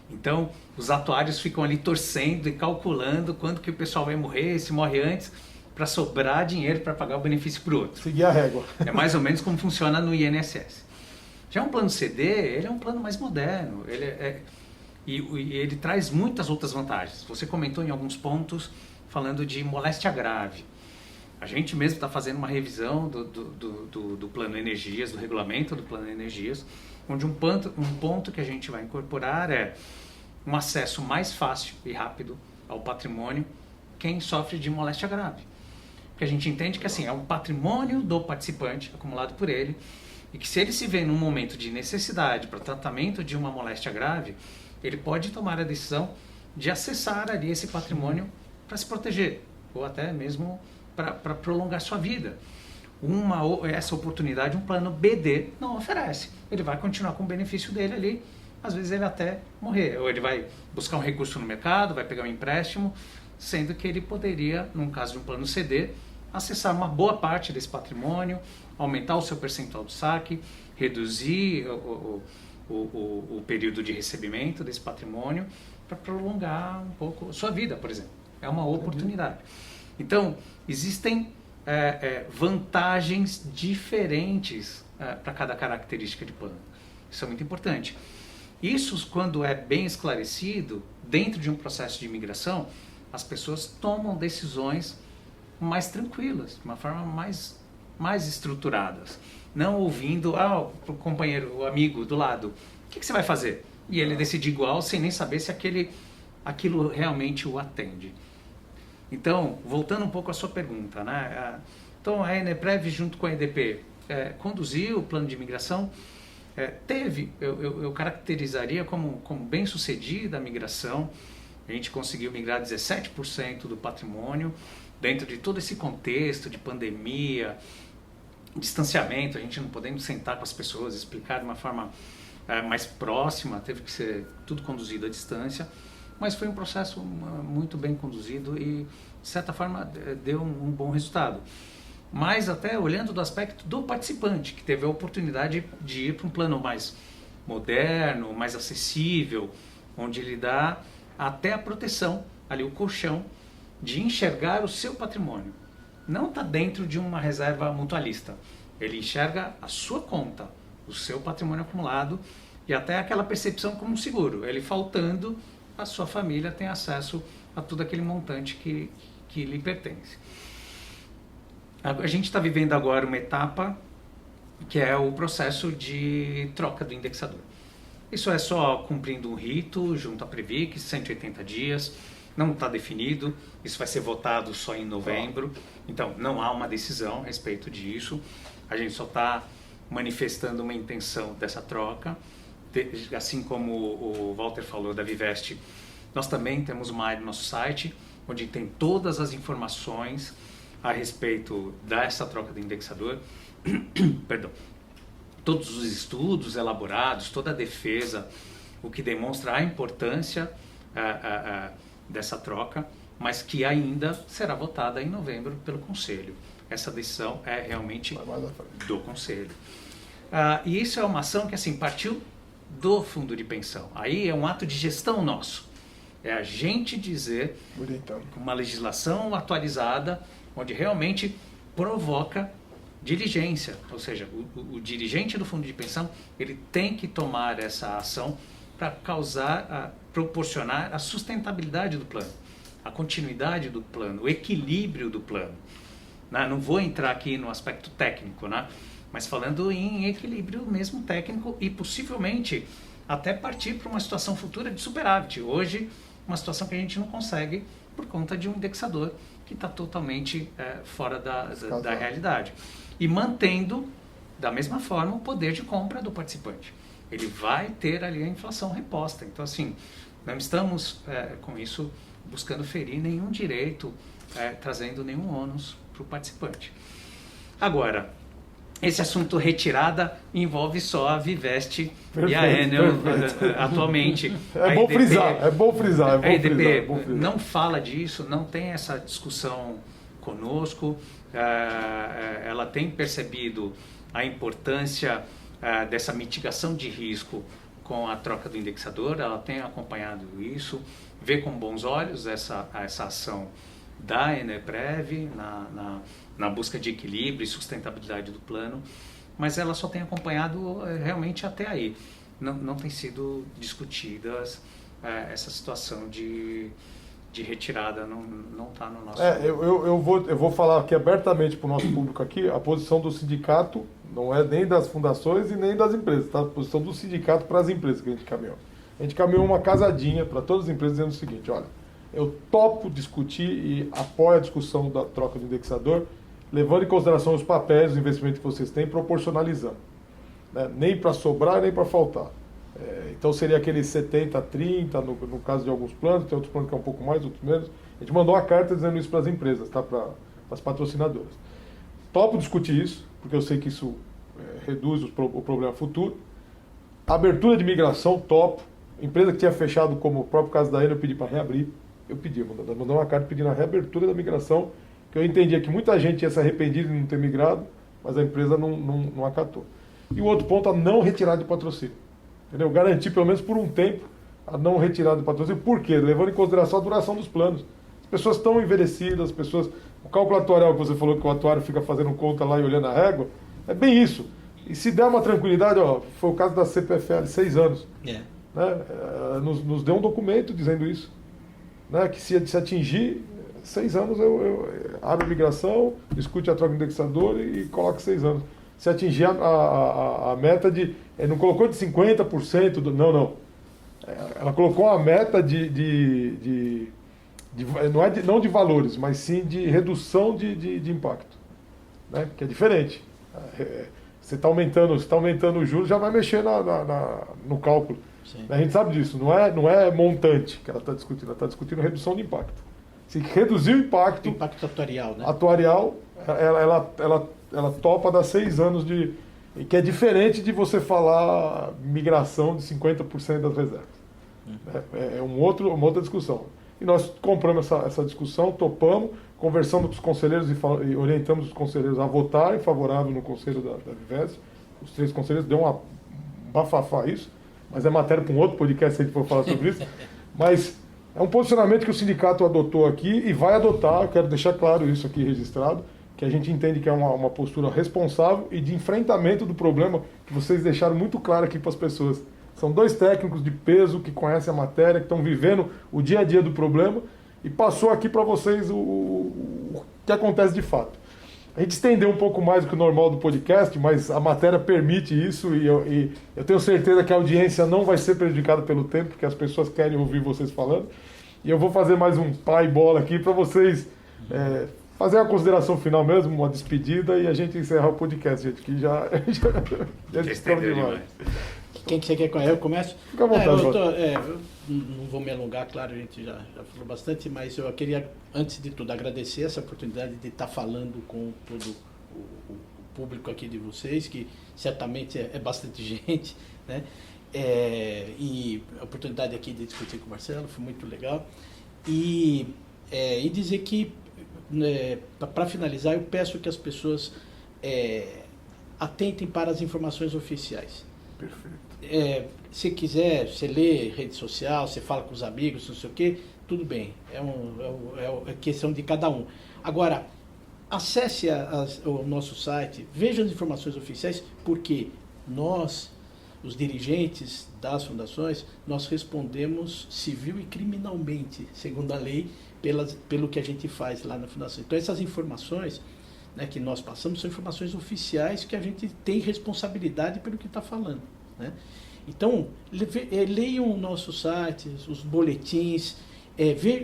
Então, os atuários ficam ali torcendo e calculando quando que o pessoal vai morrer, se morre antes, para sobrar dinheiro para pagar o benefício para o outro. Seguir a régua. É mais ou menos como funciona no INSS. Já um plano CD, ele é um plano mais moderno, e ele traz muitas outras vantagens. Você comentou em alguns pontos falando de moléstia grave. A gente mesmo está fazendo uma revisão do plano Energias, do regulamento do plano Energias, onde um ponto que a gente vai incorporar é um acesso mais fácil e rápido ao patrimônio quem sofre de moléstia grave. Porque a gente entende que assim, é um patrimônio do participante acumulado por ele, e que se ele se vê num momento de necessidade para tratamento de uma moléstia grave, ele pode tomar a decisão de acessar ali esse patrimônio para se proteger, ou até mesmo para prolongar sua vida. Essa oportunidade um plano BD não oferece. Ele vai continuar com o benefício dele ali, às vezes ele até morrer, ou ele vai buscar um recurso no mercado, vai pegar um empréstimo, sendo que ele poderia, num caso de um plano CD, acessar uma boa parte desse patrimônio, aumentar o seu percentual do saque, reduzir o período de recebimento desse patrimônio para prolongar um pouco a sua vida, por exemplo. É uma oportunidade. Então, existem vantagens diferentes para cada característica de plano. Isso é muito importante. Isso, quando é bem esclarecido, dentro de um processo de imigração, as pessoas tomam decisões mais tranquilas, de uma forma mais estruturadas. Não ouvindo, o companheiro, o amigo do lado, o que você vai fazer? E ele decide igual, sem nem saber se aquilo realmente o atende. Então, voltando um pouco à sua pergunta, né? Então, a Eneprev, junto com a EDP, conduziu o plano de imigração. Eu caracterizaria como bem sucedida a migração. A gente conseguiu migrar 17% do patrimônio, dentro de todo esse contexto de pandemia, distanciamento, a gente não podendo sentar com as pessoas, explicar de uma forma mais próxima, teve que ser tudo conduzido à distância, mas foi um processo muito bem conduzido e, de certa forma, deu um bom resultado. Mas até olhando do aspecto do participante, que teve a oportunidade de ir para um plano mais moderno, mais acessível, onde ele dá até a proteção, ali o colchão, de enxergar o seu patrimônio. Não está dentro de uma reserva mutualista. Ele enxerga a sua conta, o seu patrimônio acumulado e até aquela percepção como um seguro. Ele faltando, a sua família tem acesso a todo aquele montante que lhe pertence. A gente está vivendo agora uma etapa que é o processo de troca do indexador. Isso é só cumprindo um rito junto à Previc, 180 dias, não está definido, isso vai ser votado só em novembro, então não há uma decisão a respeito disso, a gente só está manifestando uma intenção dessa troca, assim como o Walter falou da Vivest, nós também temos uma área no nosso site, onde tem todas as informações a respeito dessa troca do indexador, perdão, todos os estudos elaborados, toda a defesa, o que demonstra a importância dessa troca, mas que ainda será votada em novembro pelo Conselho. Essa decisão é realmente do Conselho. E isso é uma ação que assim partiu do fundo de pensão. Aí é um ato de gestão nosso. É a gente dizer, com uma legislação atualizada, onde realmente provoca diligência, ou seja, o dirigente do fundo de pensão, ele tem que tomar essa ação para proporcionar a sustentabilidade do plano, a continuidade do plano, o equilíbrio do plano. Não vou entrar aqui no aspecto técnico, né? Mas falando em equilíbrio mesmo técnico e possivelmente até partir para uma situação futura de superávit. Hoje, uma situação que a gente não consegue por conta de um indexador que está totalmente fora da realidade. E mantendo, da mesma forma, o poder de compra do participante. Ele vai ter ali a inflação reposta. Então, assim, não estamos com isso buscando ferir nenhum direito, trazendo nenhum ônus para o participante. Agora, esse assunto retirada envolve só a Vivest e a Enel atualmente. É bom frisar, é bom frisar. A EDP não fala disso, não tem essa discussão conosco. Ela tem percebido a importância dessa mitigação de risco com a troca do indexador, ela tem acompanhado isso, vê com bons olhos essa ação da Eneprev na busca de equilíbrio e sustentabilidade do plano, mas ela só tem acompanhado realmente até aí. Não tem sido discutidas essa situação de retirada, não está no nosso... Eu vou falar aqui abertamente para o nosso público aqui, a posição do sindicato não é nem das fundações e nem das empresas, tá? A posição do sindicato para as empresas que a gente caminhou. A gente caminhou uma casadinha para todas as empresas dizendo o seguinte, olha, eu topo discutir e apoio a discussão da troca do indexador, levando em consideração os papéis, os investimentos que vocês têm, proporcionalizando. Né? Nem para sobrar, nem para faltar. Então seria aquele 70-30 no caso de alguns planos, tem outros planos que é um pouco mais, outros menos. A gente mandou uma carta dizendo isso para as empresas, tá? Para as patrocinadoras. Topo discutir isso, porque eu sei que isso reduz o problema futuro. Abertura de migração, topo. Empresa que tinha fechado, como o próprio caso da Enel, eu pedi para reabrir. Eu mandou uma carta pedindo a reabertura da migração, que eu entendia que muita gente tinha se arrependido de não ter migrado, mas a empresa não acatou. E o outro ponto, a não retirada de patrocínio. Entendeu? Garantir, pelo menos por um tempo, a não retirada de patrocínio. Por quê? Levando em consideração a duração dos planos. As pessoas estão envelhecidas, as pessoas... O cálculo atuarial que você falou que o atuário fica fazendo conta lá e olhando a régua, é bem isso. E se der uma tranquilidade, foi o caso da CPFL, 6 anos. Né? Nos deu um documento dizendo isso. Né? Que se atingir 6 anos, eu abro a migração, discute a troca do indexador e coloco 6 anos. Se atingir a meta de... não colocou de 50%, não. Ela colocou a meta não de valores, mas sim de redução de impacto. Né? Que é diferente. Você está aumentando o juros, já vai mexer no cálculo. Sim. A gente sabe disso, não é montante que ela está discutindo, ela está discutindo redução de impacto. Se reduzir o impacto... Impacto atuarial, né? Atuarial, ela topa dar 6 anos que é diferente de você falar migração de 50% das reservas. É uma outra discussão. E nós compramos essa discussão, topamos, conversamos com os conselheiros e orientamos os conselheiros a votarem favorável no conselho da Vivest. Os 3 conselheiros deu uma bafafá isso, mas é matéria para um outro podcast se a gente for falar sobre isso. Mas é um posicionamento que o sindicato adotou aqui e vai adotar, eu quero deixar claro isso aqui registrado, que a gente entende que é uma postura responsável e de enfrentamento do problema que vocês deixaram muito claro aqui para as pessoas. São 2 técnicos de peso que conhecem a matéria, que estão vivendo o dia a dia do problema e passou aqui para vocês o que acontece de fato. A gente estendeu um pouco mais do que o normal do podcast, mas a matéria permite isso e eu tenho certeza que a audiência não vai ser prejudicada pelo tempo, porque as pessoas querem ouvir vocês falando. E eu vou fazer mais um pai bola aqui para vocês fazer uma consideração final mesmo, uma despedida e a gente encerrar o podcast, gente, que já estendeu demais. Quem que você quer conhecer? Eu começo? Fica à vontade. Eu não vou me alongar, claro, a gente já falou bastante, mas eu queria, antes de tudo, agradecer essa oportunidade de estar falando com todo o público aqui de vocês, que certamente é bastante gente, né? E a oportunidade aqui de discutir com o Marcelo foi muito legal. E dizer que, para finalizar, eu peço que as pessoas atentem para as informações oficiais. Perfeito. Se quiser, você lê rede social, você fala com os amigos, não sei o quê, tudo bem, é questão de cada um. Agora, acesse o nosso site, veja as informações oficiais, porque nós, os dirigentes das fundações, nós respondemos civil e criminalmente, segundo a lei, pelo que a gente faz lá na fundação. Então, essas informações, né, que nós passamos são informações oficiais que a gente tem responsabilidade pelo que está falando. Né? Então, leiam o nosso site, os boletins,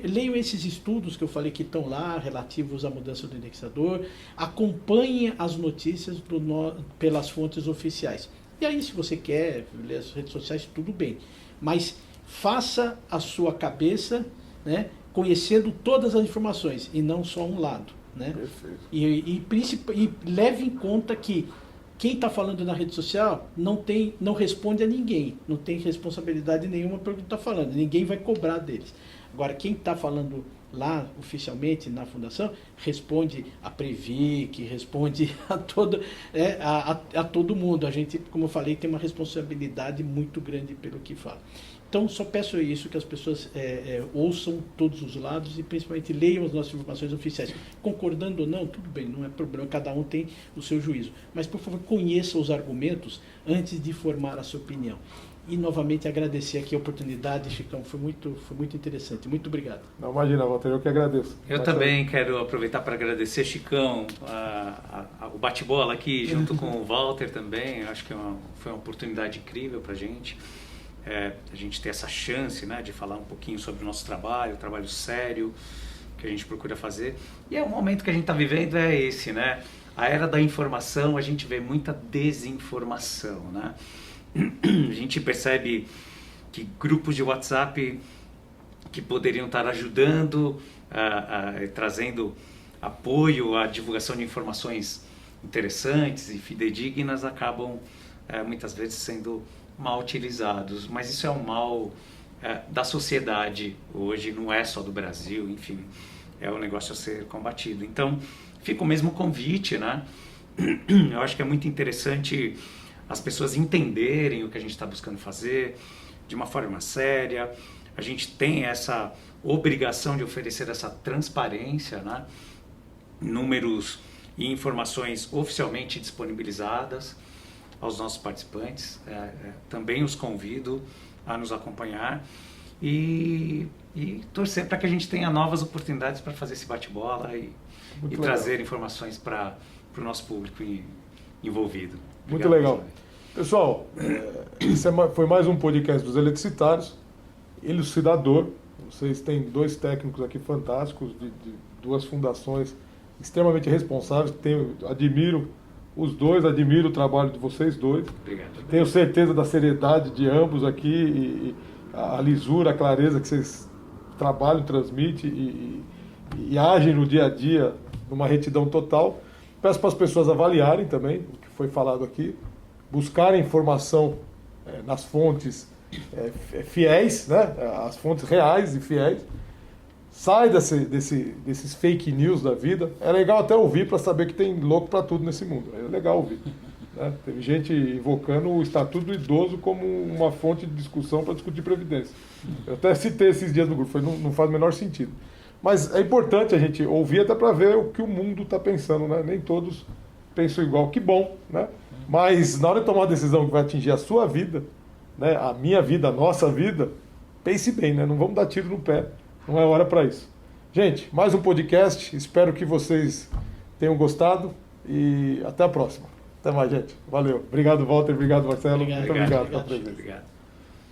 leiam esses estudos que eu falei que estão lá, relativos à mudança do indexador, acompanhem as notícias pelas fontes oficiais. E aí, se você quer ler as redes sociais, tudo bem. Mas faça a sua cabeça, né, conhecendo todas as informações, e não só um lado. Né? Perfeito. E leve em conta que Quem está falando na rede social não responde a ninguém, não tem responsabilidade nenhuma pelo que está falando, ninguém vai cobrar deles. Agora, quem está falando lá oficialmente na fundação responde a Previc, responde a todo mundo. A gente, como eu falei, tem uma responsabilidade muito grande pelo que fala. Então, só peço isso, que as pessoas ouçam todos os lados e principalmente leiam as nossas informações oficiais. Concordando ou não, tudo bem, não é problema, cada um tem o seu juízo. Mas, por favor, conheça os argumentos antes de formar a sua opinião. E, novamente, agradecer aqui a oportunidade, Chicão, foi muito interessante. Muito obrigado. Não, imagina, Walter, eu que agradeço. Eu também quero aproveitar para agradecer, Chicão, o bate-bola aqui junto com o Walter também. Eu acho que foi uma oportunidade incrível para a gente. A gente ter essa chance, né, de falar um pouquinho sobre o nosso trabalho, o trabalho sério que a gente procura fazer. E o momento que a gente está vivendo é esse, né? A era da informação, a gente vê muita desinformação, né? A gente percebe que grupos de WhatsApp que poderiam estar ajudando, trazendo apoio à divulgação de informações interessantes e fidedignas, acabam muitas vezes sendo mal utilizados. Mas isso é um mal da sociedade hoje, não é só do Brasil, enfim, é um negócio a ser combatido. Então, fica o mesmo convite, né? Eu acho que é muito interessante as pessoas entenderem o que a gente está buscando fazer de uma forma séria. A gente tem essa obrigação de oferecer essa transparência, né? Números e informações oficialmente disponibilizadas aos nossos participantes. Também os convido a nos acompanhar e torcer para que a gente tenha novas oportunidades para fazer esse bate-bola e trazer informações para o nosso público envolvido. Muito legal. Pessoal, esse foi mais um podcast dos Eletricitários, elucidador. Vocês têm 2 técnicos aqui fantásticos, de 2 fundações extremamente responsáveis. Admiro os 2, admiro o trabalho de vocês 2. Obrigado. Tenho certeza da seriedade de ambos aqui, e a lisura, a clareza que vocês trabalham, transmitem e agem no dia a dia numa retidão total. Peço para as pessoas avaliarem também o que foi falado aqui, buscarem informação nas fontes fiéis, né? As fontes reais e fiéis. Sai desses fake news da vida. É legal até ouvir para saber que tem louco para tudo nesse mundo. É legal ouvir. Né? Teve gente invocando o Estatuto do Idoso como uma fonte de discussão para discutir Previdência. Eu até citei esses dias no grupo, não faz o menor sentido. Mas é importante a gente ouvir até para ver o que o mundo está pensando, né? Nem todos pensam igual, que bom, né? Mas na hora de tomar uma decisão que vai atingir a sua vida, né? A minha vida, a nossa vida, pense bem, né? Não vamos dar tiro no pé, não é hora para isso. Gente, mais um podcast, espero que vocês tenham gostado e até a próxima. Até mais, gente. Valeu. Obrigado, Walter. Obrigado, Marcelo. Muito obrigado pela presença. Obrigado.